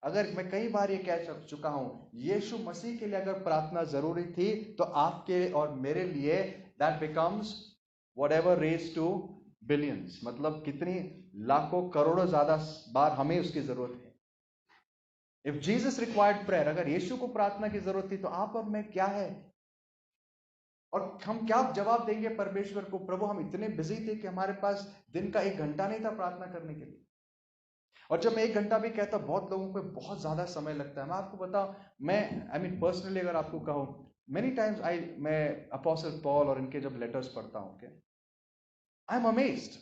अगर मैं कई बार ये कह चुका हूं, यीशु मसीह के लिए अगर प्रार्थना जरूरी थी तो आपके और मेरे लिए that becomes whatever raise to billions, मतलब कितनी लाखों करोड़ों ज्यादा बार हमें उसकी जरूरत है। इफ जीसस रिक्वायर्ड प्रेयर, अगर यीशु को प्रार्थना की जरूरत थी तो आप और मैं क्या है? और हम क्या जवाब देंगे परमेश्वर को? प्रभु हम इतने बिजी थे कि हमारे पास दिन का 1 घंटा नहीं था प्रार्थना करने के लिए। और जब मैं 1 घंटा भी कहता, बहुत लोगों को बहुत ज्यादा समय लगता है। मैं आपको बताऊं, मैं पर्सनली अगर आपको कहूं, मेनी टाइम्स मैं अपोस्टल पॉल और इनके जब लेटर्स पढ़ता हूं, आई एम अमेज्ड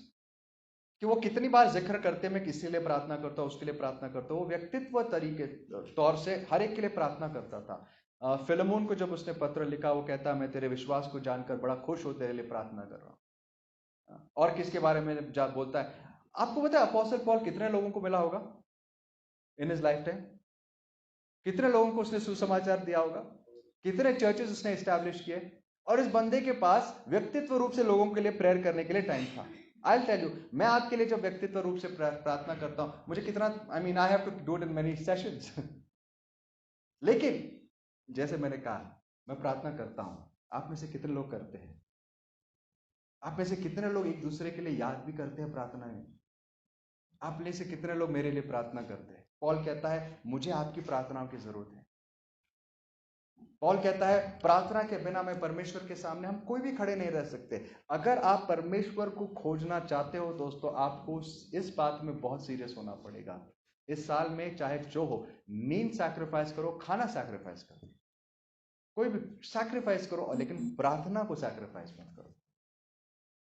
कि वो कितनी बार जिक्र करते हैं मैं किसी लिए प्रार्थना करता हूं, उसके लिए प्रार्थना करता हूं। वो व्यक्तित्व तरीके तौर से हर एक के लिए प्रार्थना करता था। फिलमोन को जब उसने पत्र लिखा, वो कहता मैं तेरे विश्वास को जानकर बड़ा खुश हो, तेरे लिए प्रार्थना कर रहा हूं। और किसके बारे में बोलता है? आपको पता है अपोस्टल पॉल कितने लोगों को मिला होगा इन हिज लाइफ टाइम? कितने लोगों को उसने सुसमाचार दिया होगा? कितने चर्चेस उसने एस्टैब्लिश किए? और इस बंदे के पास व्यक्तित्व रूप से लोगों के लिए प्रेयर करने के लिए टाइम था। आई टेल यू, मैं आपके लिए जब व्यक्तित्व रूप से प्रार्थना करता हूं, मुझे कितना, I have to do it in many sessions. लेकिन जैसे मैंने कहा, मैं प्रार्थना करता हूं, आप में से कितने लोग करते हैं? आप में से कितने लोग एक दूसरे के लिए याद भी करते हैं प्रार्थना में? आप में से कितने लोग मेरे लिए प्रार्थना करते हैं? पॉल कहता है मुझे आपकी प्रार्थनाओं की जरूरत है। पॉल कहता है प्रार्थना के बिना मैं परमेश्वर के सामने, हम कोई भी खड़े नहीं रह सकते। अगर आप परमेश्वर को खोजना चाहते हो दोस्तों, आपको इस बात में बहुत सीरियस होना पड़ेगा। इस साल में चाहे जो हो, नींद सैक्रिफाइस करो, खाना सैक्रिफाइस करो, कोई भी सैक्रिफाइस करो, लेकिन प्रार्थना को सैक्रिफाइस मत करो।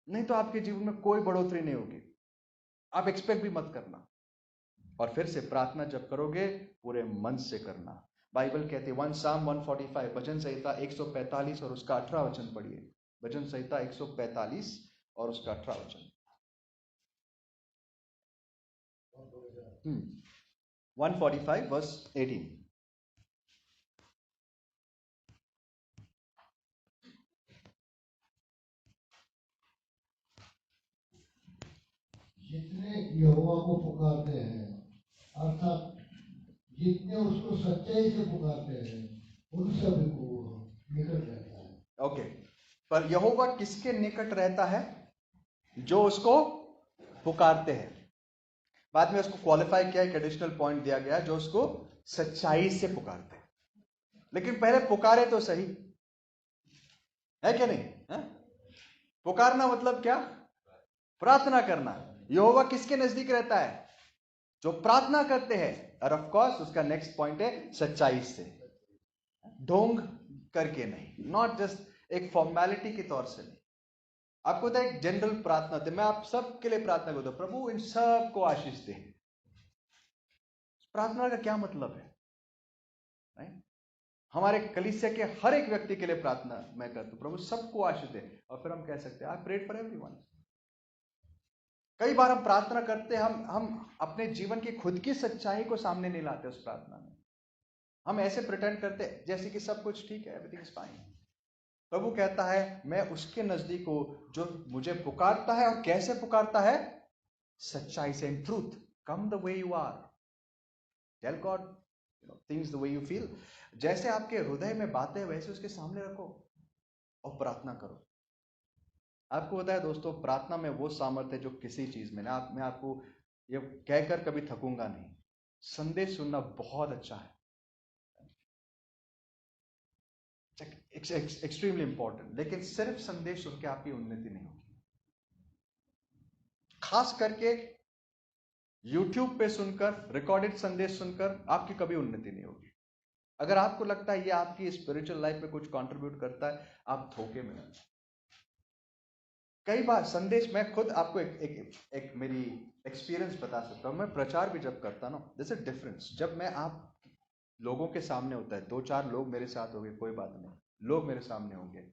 नहीं तो आपके जीवन में कोई बढ़ोतरी नहीं होगी। आप एक्सपेक्ट भी मत करना। और फिर से प्रार्थना जब करोगे पूरे मन से करना। बाइबल कहती है 1 साम 145, भजन संहिता 145 और उसका 18 वचन पढ़िए। भजन संहिता 145 और उसका 18 वचन। 145 वर्स 18। जितने यहोवा को पुकारते हैं, अर्थात जितने उसको सच्चाई से पुकारते हैं, उन सभी को निकट रहता है। ओके, पर यहोवा किसके निकट रहता है? जो उसको पुकारते हैं। बाद में उसको क्वालिफाई किया, एक एडिशनल पॉइंट दिया गया, जो उसको सच्चाई से पुकारते हैं। लेकिन पहले पुकारे तो सही, है क्या नहीं है? पुकारना मतलब क्या? प्रार्थना करना। यहोवा किसके नजदीक रहता है? जो प्रार्थना करते हैं। और ऑफ कोर्स उसका नेक्स्ट पॉइंट है सच्चाई से, ढोंग करके नहीं, नॉट जस्ट एक फॉर्मेलिटी के तौर से नहीं। आपको तो एक जनरल प्रार्थना थे, मैं आप सबके लिए प्रार्थना करता हूं, प्रभु इन सब को आशीष दे। प्रार्थना का क्या मतलब है? नहीं? हमारे कलीसिया के हर एक व्यक्ति के लिए प्रार्थना मैं करता हूं, प्रभु सबको आशीष दे। और फिर हम कह सकते हैं आई प्रेड फॉर एवरीवन। कई बार हम प्रार्थना करते हैं, हम अपने जीवन की खुद की सच्चाई को सामने नहीं लाते उस प्रार्थना में। हम ऐसे प्रिटेंड करते हैं जैसे कि सब कुछ ठीक है, एवरीथिंग इज फाइन। प्रभु कहता है मैं उसके नजदीक हूं जो मुझे पुकारता है। और कैसे पुकारता है? सच्चाई से, in truth. Come the way you are, tell God things the way you feel. जैसे आपके हृदय में बातें वैसे उसके सामने रखो और प्रार्थना करो। आपको पता है दोस्तों, प्रार्थना में वो सामर्थ्य है जो किसी चीज में ना। मैं आपको ये कहकर कभी थकूंगा नहीं, संदेश सुनना बहुत अच्छा है, एक्सट्रीमली इंपॉर्टेंट। लेकिन सिर्फ संदेश सुन के आपकी उन्नति नहीं होगी। खास करके YouTube पे सुनकर, रिकॉर्डेड संदेश सुनकर आपकी कभी उन्नति नहीं होगी। अगर आपको लगता है ये आपकी स्पिरिचुअल लाइफ में कुछ कंट्रीब्यूट करता है, आप धोखे में। कई बार संदेश, मैं खुद आपको एक मेरी एक्सपीरियंस बता सकता हूं। मैं प्रचार भी जब करता ना, दिस इज डिफरेंस। जब मैं आप लोगों के सामने होता है, 2-4 लोग मेरे साथ हो गए, कोई बात नहीं, लोग मेरे सामने होंगे।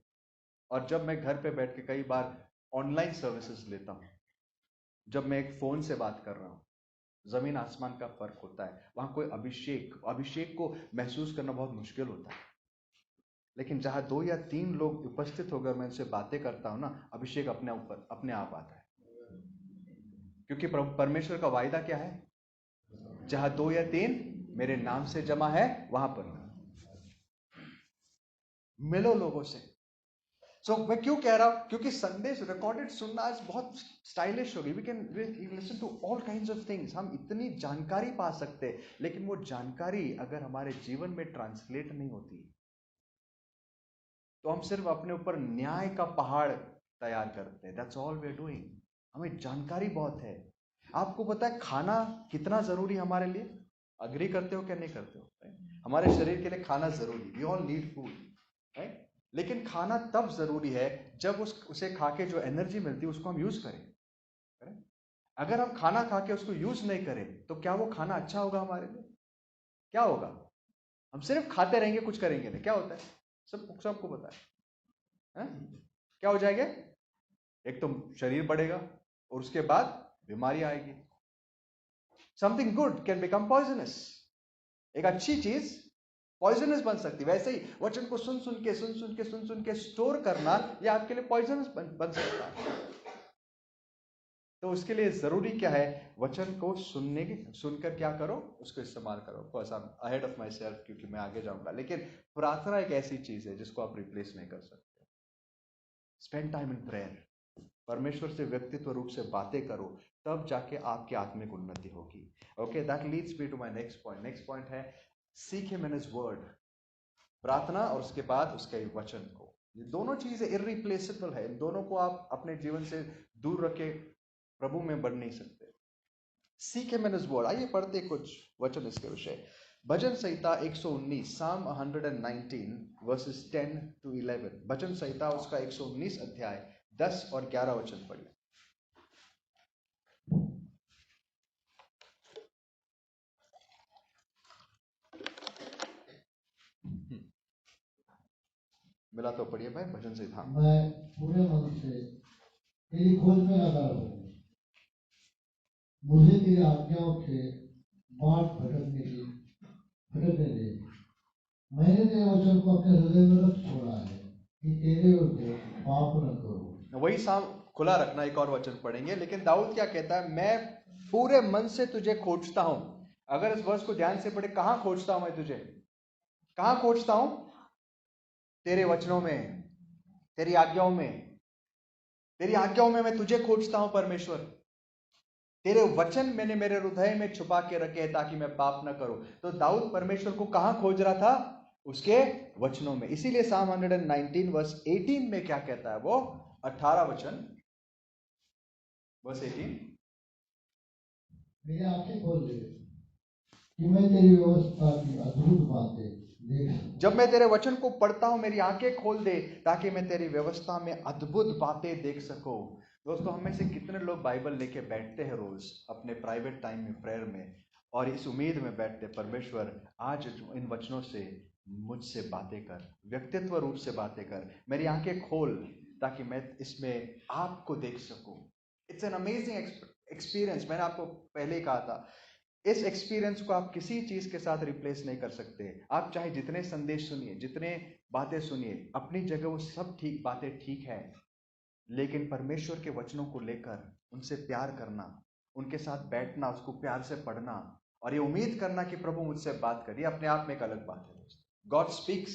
और जब मैं घर पे बैठ के कई बार ऑनलाइन सर्विसेज लेता हूं, जब मैं एक फोन से बात कर रहा हूं, जमीन आसमान का फर्क होता है। वहां कोई अभिषेक को महसूस करना बहुत मुश्किल होता है। लेकिन जहां 2 या 3 लोग उपस्थित होकर मैं उनसे बातें करता हूं ना, अभिषेक अपने आप आता है। क्योंकि परमेश्वर का वायदा क्या है? जहां 2 या 3 मेरे नाम से जमा है, वहां पर मिलो लोगों से। मैं क्यों कह रहा हूं, क्योंकि संदेश रिकॉर्डेड सुनना आज बहुत स्टाइलिश होगी. We can listen to all kinds of things. हम इतनी जानकारी पा सकते हैं, लेकिन वो जानकारी अगर हमारे जीवन में ट्रांसलेट नहीं होती तो हम सिर्फ अपने ऊपर न्याय का पहाड़ तैयार करते हैं. That's all we are doing. हमें जानकारी बहुत है. आपको पता है खाना कितना जरूरी है हमारे लिए? अग्री करते हो क्या नहीं करते हो? हमारे शरीर के लिए खाना जरूरी. We all need food, right? लेकिन खाना तब जरूरी है जब उसे खा के जो एनर्जी मिलती है उसको हम यूज करें. अगर हम खाना खा के उसको यूज नहीं करें तो क्या वो खाना अच्छा होगा हमारे लिए? क्या होगा? हम सिर्फ खाते रहेंगे, कुछ करेंगे नहीं. क्या होता है? सबको पता है? क्या हो जाएगा? एक तो शरीर बढ़ेगा और उसके बाद बीमारी आएगी. Something good can become poisonous. एक अच्छी चीज पॉइजनस बन सकती है. वैसे ही वचन को सुन सुन के स्टोर करना ये आपके लिए पॉइजनस बन सकता है. तो उसके लिए जरूरी क्या है? वचन को सुनकर क्या करो? उसको इस्तेमाल करो. Of course I am ahead of my self क्योंकि मैं आगे जाऊंगा, लेकिन प्रार्थना एक ऐसी चीज है जिसको आप रिप्लेस नहीं कर सकते. Spend time in prayer. परमेश्वर से व्यक्तित्व रूप से बातें करो, तब जाके आपकी आत्मिक उन्नति होगी. Okay, that leads me to my next point. Next point है seek him in his word. प्रार्थना और उसके बाद उसके वचन को. ये दोनों चीजें इररिप्लेसेबल है. इन दोनों को आप अपने जीवन से दूर रखे प्रभु में बढ़ नहीं सकते. Seek him in his word. आइए पढ़ते कुछ वचन इसके विषय. भजन संहिता 119, Psalm 119 verses 10 to 11. भजन संहिता उसका 119 अध्याय 10 और 11 वचन पढ़िए. मिला तो पढ़िए भाई. भजन संहिता. मैं पूरे मन से तेरी खोज में लगा हूँ. मुझे तेरी आज्ञाओं के बाट भटकने दे. मैंने तेरे वचन को अपने हृदय में रख छोड़ा है कि तेरे को पाप न करूं. वही साम खुला रखना. एक और वचन पढ़ेंगे, लेकिन दाऊद क्या कहता है? मैं पूरे मन से तुझे खोजता हूं. अगर इस वर्ष को ध्यान से पढ़े, कहां खोजता हूं मैं तुझे? कहां खोजता हूं? तेरे वचनों में, तेरी आज्ञाओं में. तेरी आज्ञाओं में मैं तुझे खोजता हूं परमेश्वर. तेरे वचन मैंने मेरे हृदय में छुपा के रखे ताकि मैं पाप न करूं. तो दाऊद परमेश्वर को कहां खोज रहा था? उसके वचनों में. इसीलिए Psalm 119 वर्स 18 में क्या कहता है वो? 18 वचन वर्स 18. मेरी आंखें खोल दे कि मैं तेरी व्यवस्था की अद्भुत बातें देख सकूं. जब मैं तेरे वचन को पढ़ता हूं, मेरी आंखें खोल दे ताकि मैं तेरी व्यवस्था में अद्भुत बातें देख सकूं. दोस्तों, हम में से कितने लोग बाइबल लेके बैठते हैं रोज अपने प्राइवेट टाइम में, प्रेयर में, और इस उम्मीद में बैठते, परमेश्वर आज इन वचनों से मुझसे बातें कर, व्यक्तित्व रूप से बातें कर, मेरी आंखें खोल ताकि मैं इसमें आपको देख सकूं. It's an amazing experience. मैंने आपको पहले ही कहा था, इस एक्सपीरियंस को आप किसी चीज के साथ रिप्लेस नहीं कर सकते. आप चाहे जितने संदेश सुनिए, जितने बातें सुनिए, अपनी जगह वो सब ठीक बातें ठीक है, लेकिन परमेश्वर के वचनों को लेकर उनसे प्यार करना, उनके साथ बैठना, उसको प्यार से पढ़ना और ये उम्मीद करना कि प्रभु मुझसे बात करे, अपने आप में एक अलग बात है. God speaks.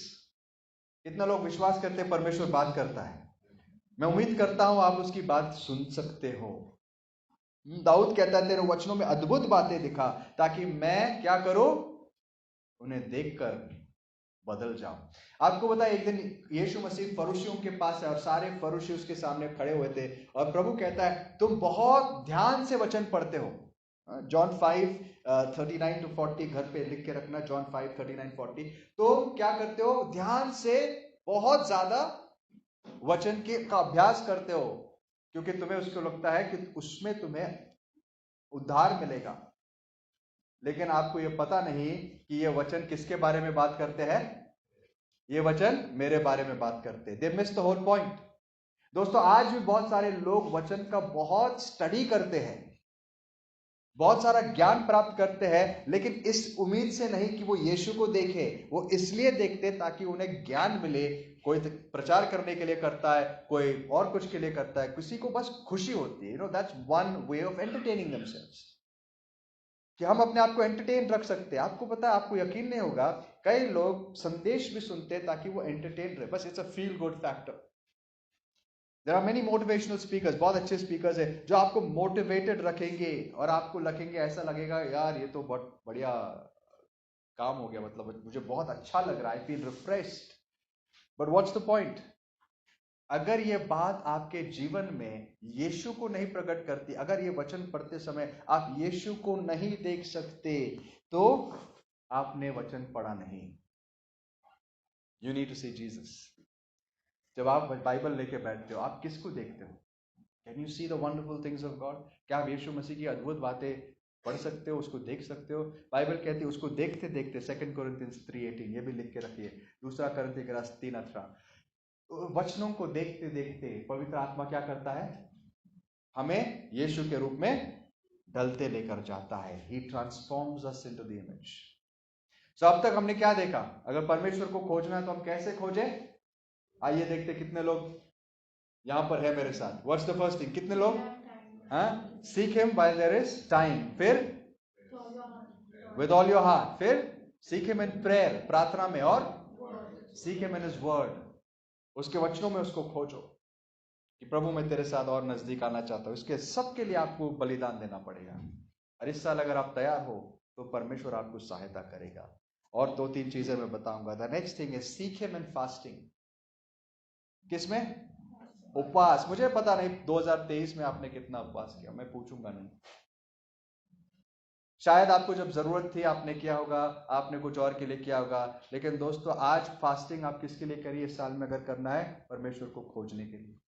कितना लोग विश्वास करते हैं परमेश्वर बात करता है? मैं उम्मीद करता हूं आप उसकी बात सुन सकते हो. दाऊद कहता है तेरे वचनों में अद्भुत बातें दिखा ताकि मैं क्या करूं? उन्हें देखकर बदल जाऊं. आपको पता है, एक दिन यीशु मसीह फरीसियों के पास है और सारे फरीसी उसके सामने खड़े हुए थे और प्रभु कहता है तुम बहुत ध्यान से वचन पढ़ते हो. जॉन 5:39 to 40 घर पे लिख के रखना. जॉन 5:39-40. तो क्या करते हो? ध्यान से बहुत ज्यादा वचन का अभ्यास करते हो क्योंकि तुम्हें उसको लगता है कि उसमें तुम्हें उद्धार मिलेगा. लेकिन आपको यह पता नहीं कि यह वचन किसके बारे में बात करते हैं? ये वचन मेरे बारे में बात करते हैं. They miss the whole point. दोस्तों, आज भी बहुत सारे लोग वचन का बहुत स्टडी करते हैं, बहुत सारा ज्ञान प्राप्त करते हैं, लेकिन इस उम्मीद से नहीं कि वो यीशु को देखे. वो इसलिए देखते ताकि उन्हें ज्ञान मिले. कोई प्रचार करने के लिए करता है, कोई और कुछ के लिए करता है, किसी को बस खुशी होती है. That's one way of entertaining themselves, कि हम अपने आप को एंटरटेन रख सकते हैं. आपको पता है, आपको यकीन नहीं होगा, कई लोग संदेश भी सुनते हैं ताकि वो एंटरटेन रहे. बस it's a feel good factor. There are many motivational speakers, बहुत अच्छे स्पीकर्स है जो आपको मोटिवेटेड रखेंगे और आपको लगेंगे, ऐसा लगेगा यार ये तो बहुत बढ़िया काम हो गया, मतलब मुझे बहुत अच्छा लग रहा है, I feel refreshed. But what's the point? अगर ये बात आपके जीवन में यीशु को नहीं प्रकट करती, अगर ये वचन पढ़ते समय आप यीशु को नहीं देख सकते, तो आपने वचन पढ़ा नहीं. You need to see Jesus. जब आप बाइबल लेके बैठते हो, आप किसको देखते हो? Can you see the wonderful things of God? क्या आप यीशु मसीह की अद्भुत बातें पढ़ सकते हो, उसको देख सकते हो? बाइबल कहती है उसको देखते देखते, 2 कोरिन्थियंस 3:18, ये भी लिख के रखिए, 2 कोरिन्थियों का 3:18, वचनों को देखते देखते पवित्र आत्मा क्या करता है? हमें यीशु के रूप में ढलते लेकर जाता है. He transforms us into the image. So अब तक हमने क्या देखा? अगर परमेश्वर को खोजना है तो हम कैसे खोजे? आइए देखते कितने लोग यहां पर है मेरे साथ. What's the first thing? कितने लोग? हाँ, seek him while there is time. फिर with all your heart. फिर seek him in prayer, प्रार्थना में, और seek him in his word. उसके वचनों में उसको खोजो कि प्रभु मैं तेरे साथ और नजदीक आना चाहता हूं. इसके सब के लिए आपको बलिदान देना पड़ेगा. और इस साल अगर आप तैयार हो तो परमेश्वर आपको सहायता करेगा. और 2-3 चीजें मैं बताऊंगा. The next thing is seek him in fasting. किसमें? उपवास. मुझे पता नहीं 2023 में आपने कितना उपवास किया, मैं पूछूंगा नहीं. शायद आपको जब जरूरत थी आपने किया होगा, आपने कुछ और के लिए किया होगा. लेकिन दोस्तों आज फास्टिंग आप किसके लिए करिए इस साल में अगर करना है? परमेश्वर को खोजने के लिए.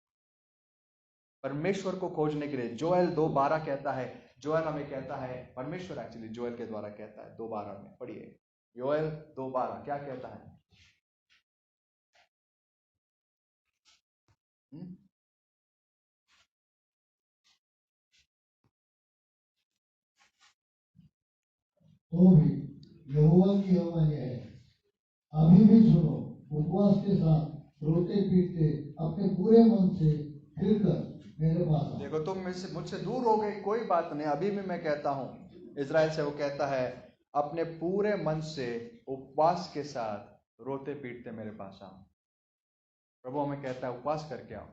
परमेश्वर को खोजने के लिए. जोएल 2:12 कहता है, जोएल हमें कहता है, परमेश्वर एक्चुअली जोएल के द्वारा कहता है 2:12 में. पढ़िए जोएल 2:12 क्या कहता है? तो भी यहोवा की यह वाणी है, अभी भी सुनो, उपवास के साथ रोते पीटते अपने पूरे मन से फिरकर मेरे पास आओ. देखो तुम मुझसे दूर हो गए, कोई बात नहीं, अभी भी मैं कहता हूं. इजराइल से वो कहता है अपने पूरे मन से उपवास के साथ रोते पीटते मेरे पास आओ. प्रभु हमें कहता है उपवास करके आओ.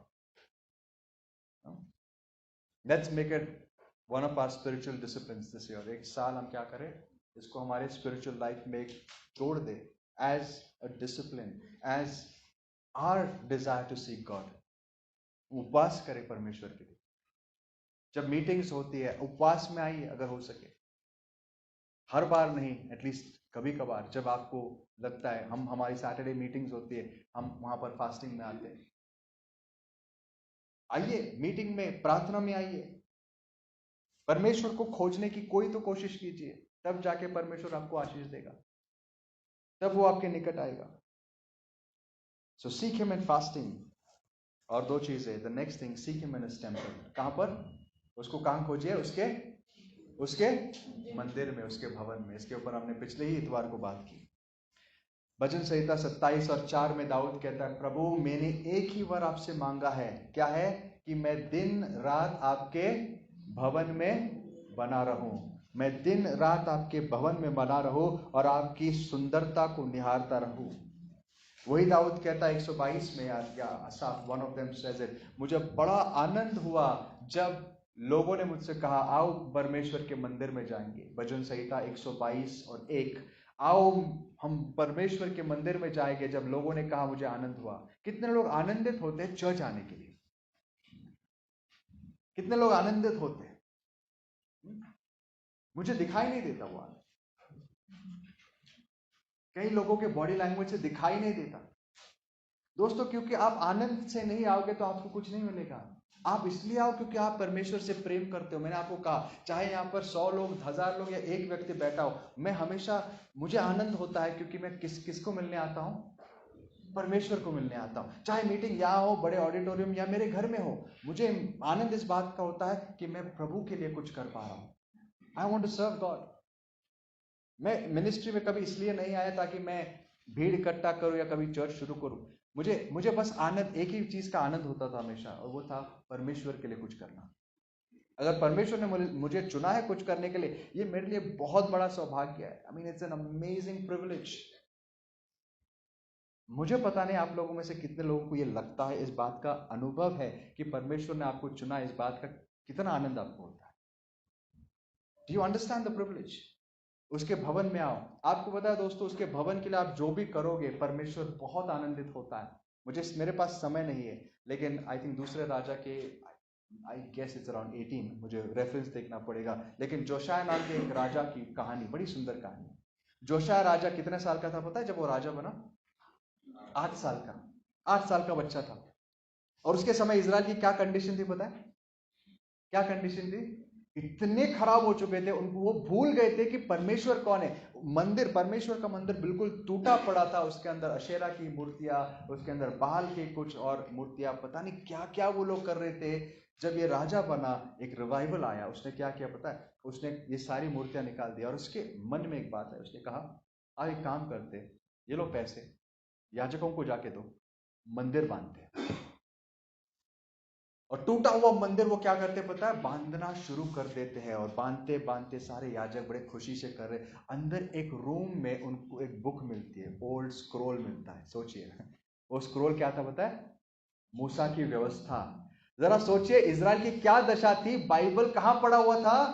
Let's make it one of our spiritual disciplines this year. एक साल हम क्या करें, इसको हमारे स्पिरिचुअल लाइफ में जोड़ दे as a discipline, as our desire to seek God. उपवास करें परमेश्वर के लिए. जब मीटिंग्स होती है उपवास में आइए अगर हो सके. हर बार नहीं, एटलीस्ट कभी कभार जब आपको लगता है. हमारी सैटरडे मीटिंग्स होती है, हम वहां पर फास्टिंग में आते हैं. आइए मीटिंग में, प्रार्थना में आइए. परमेश्वर को खोजने की कोई तो कोशिश कीजिए, तब जाके परमेश्वर आपको आशीष देगा, तब वो आपके निकट आएगा. सो सीक हिम इन फास्टिंग. और 2 चीजें. The next thing, seek him in his temple. कहां पर? उसको कहां खोजिए? उसके मंदिर में, उसके भवन में. इसके ऊपर हमने पिछले ही इतवार को बात की. भजन संहिता 27:4 में दाऊद कहता है, प्रभु मैंने एक ही वर आपसे मांगा है. क्या है? कि मैं दिन रात आपके भवन में बना रहूं. मैं दिन रात आपके भवन में बना रहूं और आपकी सुंदरता को निहारता रहूं. वही दाऊद कहता है 122 में, या Asaph, one of them says it, मुझे बड़ा आनंद हुआ जब लोगों ने मुझसे कहा आओ परमेश्वर के मंदिर में जाएंगे. भजन संहिता 122:1. आओ हम परमेश्वर के मंदिर में जाएंगे. जब लोगों ने कहा मुझे आनंद हुआ. कितने लोग आनंदित होते हैं चर्च आने के लिए? कितने लोग आनंदित होते हैं? मुझे दिखाई नहीं देता वो आनंद. कई लोगों के बॉडी लैंग्वेज से दिखाई नहीं देता. दोस्तों क्योंकि आप आनंद से नहीं आओगे तो आपको कुछ नहीं मिलेगा. आप इसलिए आओ क्योंकि आप परमेश्वर से प्रेम करते हो. मैंने आपको कहा चाहे यहाँ पर 100 लोग, 1000 लोग या एक व्यक्ति बैठा हो, मैं हमेशा, मुझे आनंद होता है क्योंकि मैं किसको मिलने आता हूँ? परमेश्वर को मिलने आता हूँ. चाहे मीटिंग यहाँ हो, बड़े ऑडिटोरियम, या मेरे घर में हो, मुझे आनंद इस बात का होता है कि मैं प्रभु के लिए कुछ कर पा रहा हूँ. I want to serve God. मैं मिनिस्ट्री में कभी इसलिए नहीं आया ताकि मैं भीड़ इकट्ठा करूं या कभी चर्च शुरू करूं. मुझे बस आनंद, एक ही चीज का आनंद होता था हमेशा, और वो था परमेश्वर के लिए कुछ करना. अगर परमेश्वर ने मुझे चुना है कुछ करने के लिए, ये मेरे लिए बहुत बड़ा सौभाग्य है. I mean it's an amazing privilege. मुझे पता नहीं आप लोगों में से कितने लोगों को ये लगता है, इस बात का अनुभव है कि परमेश्वर ने आपको चुना, इस बात का कितना आनंद आपको होता है। Do you understand the privilege? उसके भवन में आओ। आपको पता है दोस्तों, उसके भवन के लिए आप जो भी करोगे परमेश्वर बहुत आनंदित होता है। मेरे पास समय नहीं है, लेकिन आई थिंक दूसरे राजा के, आई गेस इट्स अराउंड 18, मुझे रेफरेंस देखना पड़ेगा, लेकिन जोशाया नाम के एक राजा की कहानी, बड़ी सुंदर कहानी। जोशाया राजा कितने साल का था पता है जब वो राजा बना? 8 साल का। 8 साल का बच्चा था। और उसके समय इजराइल की क्या कंडीशन थी पता है? क्या कंडीशन थी? इतने खराब हो चुके थे, उनको वो भूल गए थे कि परमेश्वर कौन है। मंदिर, परमेश्वर का मंदिर बिल्कुल टूटा पड़ा था, उसके अंदर अशेरा की मूर्तियां, उसके अंदर बाल की कुछ और मूर्तियां, पता नहीं क्या क्या वो लोग कर रहे थे। जब ये राजा बना, एक रिवाइवल आया, उसने क्या किया पता है? उसने ये सारी मूर्तियां निकाल दी और उसके मन में एक बात है, उसने कहा आप एक काम करते, ये लो पैसे, याजकों को जाके दो, मंदिर बांधते। और टूटा हुआ मंदिर वो क्या करते पता है? बांधना शुरू कर देते हैं। और बांधते बांधते सारे याजक बड़े खुशी से कर रहे। अंदर एक रूम में उनको एक बुक मिलती है, ओल्ड स्क्रोल मिलता है। सोचिए वो स्क्रोल क्या था पता है? मूसा की व्यवस्था। जरा सोचिए इजराइल की क्या दशा थी। बाइबल कहां पड़ा हुआ था?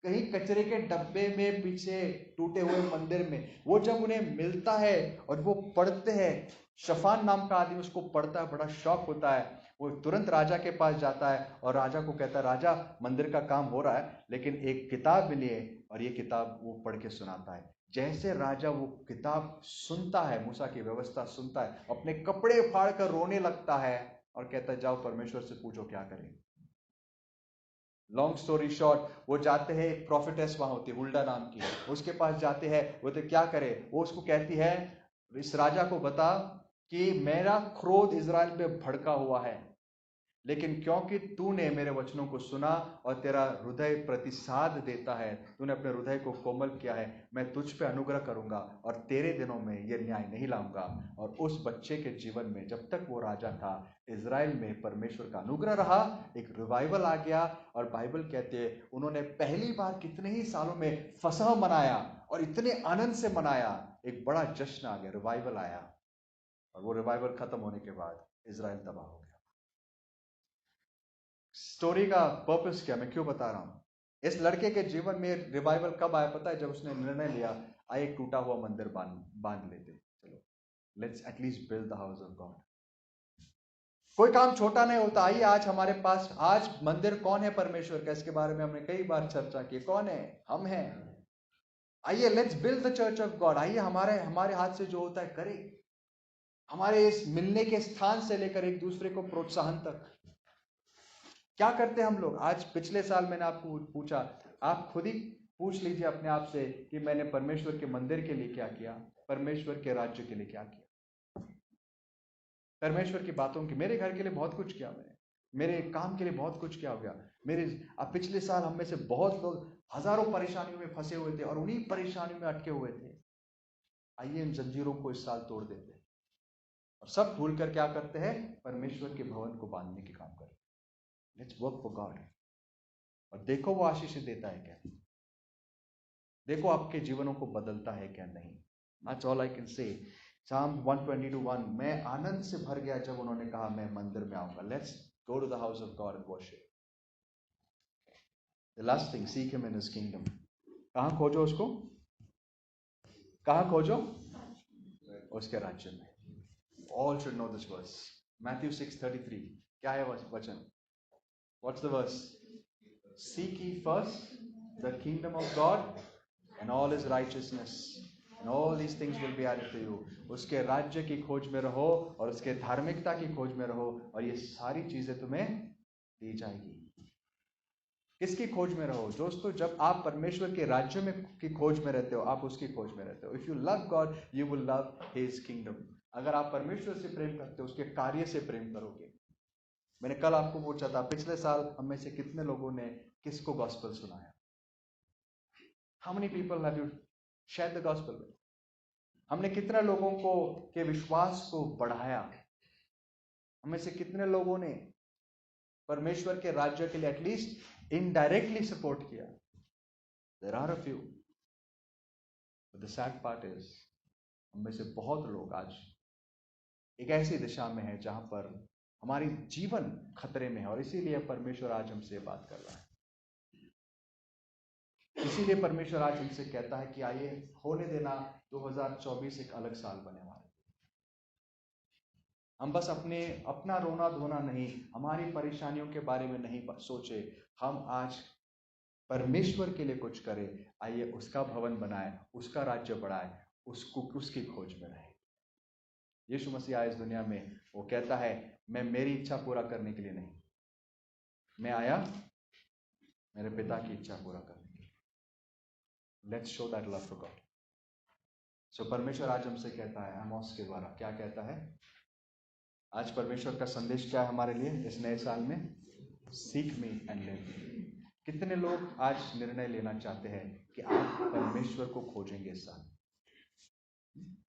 कहीं कचरे के डब्बे में, पीछे टूटे हुए मंदिर में। वो जब उन्हें मिलता है और वो पढ़ते हैं, शफान नाम का आदमी उसको पढ़ता है, बड़ा शौक होता है। वो तुरंत राजा के पास जाता है और राजा को कहता है, राजा मंदिर का काम हो रहा है, लेकिन एक किताब मिली है और ये किताब वो पढ़ के सुनाता है। जैसे राजा वो किताब सुनता है, मूसा की व्यवस्था सुनता है, अपने कपड़े फाड़ कर रोने लगता है और कहता है जाओ परमेश्वर से पूछो क्या करें। लॉन्ग स्टोरी शॉर्ट, वो जाते हैं, एक प्रॉफिटेस वहां होती है हुल्डा नाम की, उसके पास जाते हैं। वो तो क्या करे, वो उसको कहती है इस राजा को बता कि मेरा क्रोध इजराइल पे भड़का हुआ है, लेकिन क्योंकि तूने मेरे वचनों को सुना और तेरा हृदय प्रतिसाद देता है, तूने अपने हृदय को कोमल किया है, मैं तुझ पे अनुग्रह करूंगा और तेरे दिनों में ये न्याय नहीं लाऊंगा। और उस बच्चे के जीवन में जब तक वो राजा था, इजराइल में परमेश्वर का अनुग्रह रहा, एक रिवाइवल आ गया। और बाइबल कहते हैं उन्होंने पहली बार कितने ही सालों में फसह मनाया और इतने आनंद से मनाया, एक बड़ा जश्न आ गया, रिवाइवल आया। और वो रिवाइवल खत्म होने के बाद इजराइल तबाह हो गया। स्टोरी का पर्पस क्या, मैं क्यों बता रहा हूं? इस लड़के के जीवन में रिवाइवल कब आया पता है? जब उसने निर्णय लिया, आए एक टूटा हुआ मंदिर बांध लेते, चलो let's at least build the house of God. कोई काम छोटा नहीं होता। आइए आज हमारे पास, आज मंदिर कौन है परमेश्वर का, इसके बारे में हमने कई बार चर्चा की। कौन है? हम हैं। आइए let's build the church of God. आइए हमारे हमारे हाथ से जो होता है करें। हमारे इस मिलने के स्थान से लेकर एक दूसरे को प्रोत्साहन तक क्या करते हैं हम लोग। आज पिछले साल मैंने आपको पूछा, आप खुद ही पूछ लीजिए अपने आप से कि मैंने परमेश्वर के मंदिर के लिए क्या किया, परमेश्वर के राज्य के लिए क्या किया, परमेश्वर की बातों के, मेरे घर के लिए बहुत कुछ किया मैंने, मेरे काम के लिए बहुत कुछ किया हो गया मेरे। अब पिछले साल हम में से बहुत लोग हजारों परेशानियों में फंसे हुए थे और उन्हीं परेशानियों में अटके हुए थे। आइए इन जंजीरों को इस साल तोड़ देते हैं और सब भूल कर क्या करते हैं? परमेश्वर के भवन को बांधने के काम करते हैं। Let's work for God. और देखो वो आशीष देता है क्या, देखो आपके जीवनों को बदलता है क्या नहीं। That's all I can say. Psalm 122:1, मैं आनंद से भर गया जब उन्होंने कहा मैं मंदिर में आऊंगा। Let's go to the house of God and worship. The last thing, seek him in his kingdom. कहां खोजो उसको? कहां खोजो? उसके राज्य में। All should know this verse. Matthew 6:33. क्या है वचन? What's the verse? Seek ye first the kingdom of God and all his righteousness, and all these things will be added to you. उसके राज्य की खोज में रहो और उसके धार्मिकता की खोज में रहो और ये सारी चीजें तुम्हें दी जाएगी। किसकी खोज में रहो दोस्तों? जब आप परमेश्वर के राज्य में की खोज में रहते हो, आप उसकी खोज में रहते हो। If you love God you will love his kingdom. अगर आप परमेश्वर से प्रेम करते हो, उसके कार्य से प्रेम करोगे। मैंने कल आपको पूछा था, पिछले साल हम में से कितने लोगों ने किसको गॉस्पेल सुनाया? How many people have you shared the gospel with? हमने कितने लोगों को के विश्वास को बढ़ाया? हमें से कितने लोगों ने परमेश्वर के राज्य के लिए एटलीस्ट इनडायरेक्टली सपोर्ट किया? There are a few. But the sad part is, हम में से बहुत लोग आज एक ऐसी दिशा में है जहां पर हमारी जीवन खतरे में है, और इसीलिए परमेश्वर आज हमसे बात कर रहा है। इसीलिए परमेश्वर आज हमसे कहता है कि आइए होने देना 2024 एक अलग साल बने हमारे। हम बस अपना रोना धोना नहीं, हमारी परेशानियों के बारे में नहीं सोचे, हम आज परमेश्वर के लिए कुछ करें। आइए उसका भवन बनाए, उसका राज्य बढ़ाए, उसकी खोज में रहे। यीशु मसीह आया इस दुनिया में, वो कहता है मैं मेरी इच्छा पूरा करने के लिए नहीं, मैं आया मेरे पिता की इच्छा पूरा करने के लिए। Let's show that love to God. So परमेश्वर आज हमसे कहता है आमोस के द्वारा, क्या कहता है आज परमेश्वर का संदेश क्या है हमारे लिए इस नए साल में? Seek me and live. कितने लोग आज निर्णय लेना चाहते हैं कि आप परमेश्वर को खोजेंगे इस साल?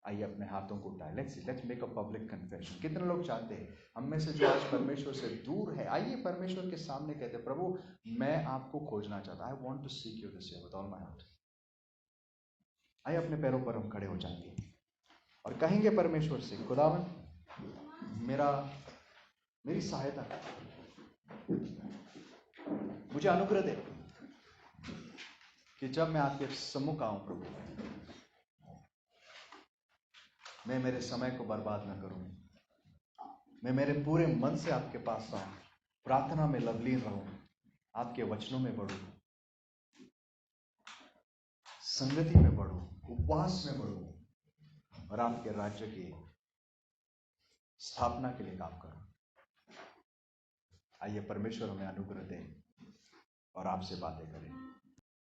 आइए अपने हाथों को उठाएं, let's make a public confession. कितने लोग चाहते हैं, हम में से जो आज परमेश्वर से दूर है, आइए परमेश्वर के सामने कहते हैं प्रभु मैं आपको खोजना चाहता हूं, I want to seek you this year with all my heart. आइए अपने पैरों पर हम खड़े हो जाएंगे और कहेंगे परमेश्वर से, खुदावन मेरी सहायता कर, मुझे अनुग्रह दे कि जब मैं आपके सम्मुख आऊं प्रभु, मैं मेरे समय को बर्बाद न करूं, मैं मेरे पूरे मन से आपके पास आऊं, प्रार्थना में लवलीन रहूं, आपके वचनों में बढ़ूं, संगति में बढ़ूं, उपवास में बढ़ूं और आपके राज्य की स्थापना के लिए काम करूं। आइए परमेश्वर हमें अनुग्रह दे और आपसे बातें करें।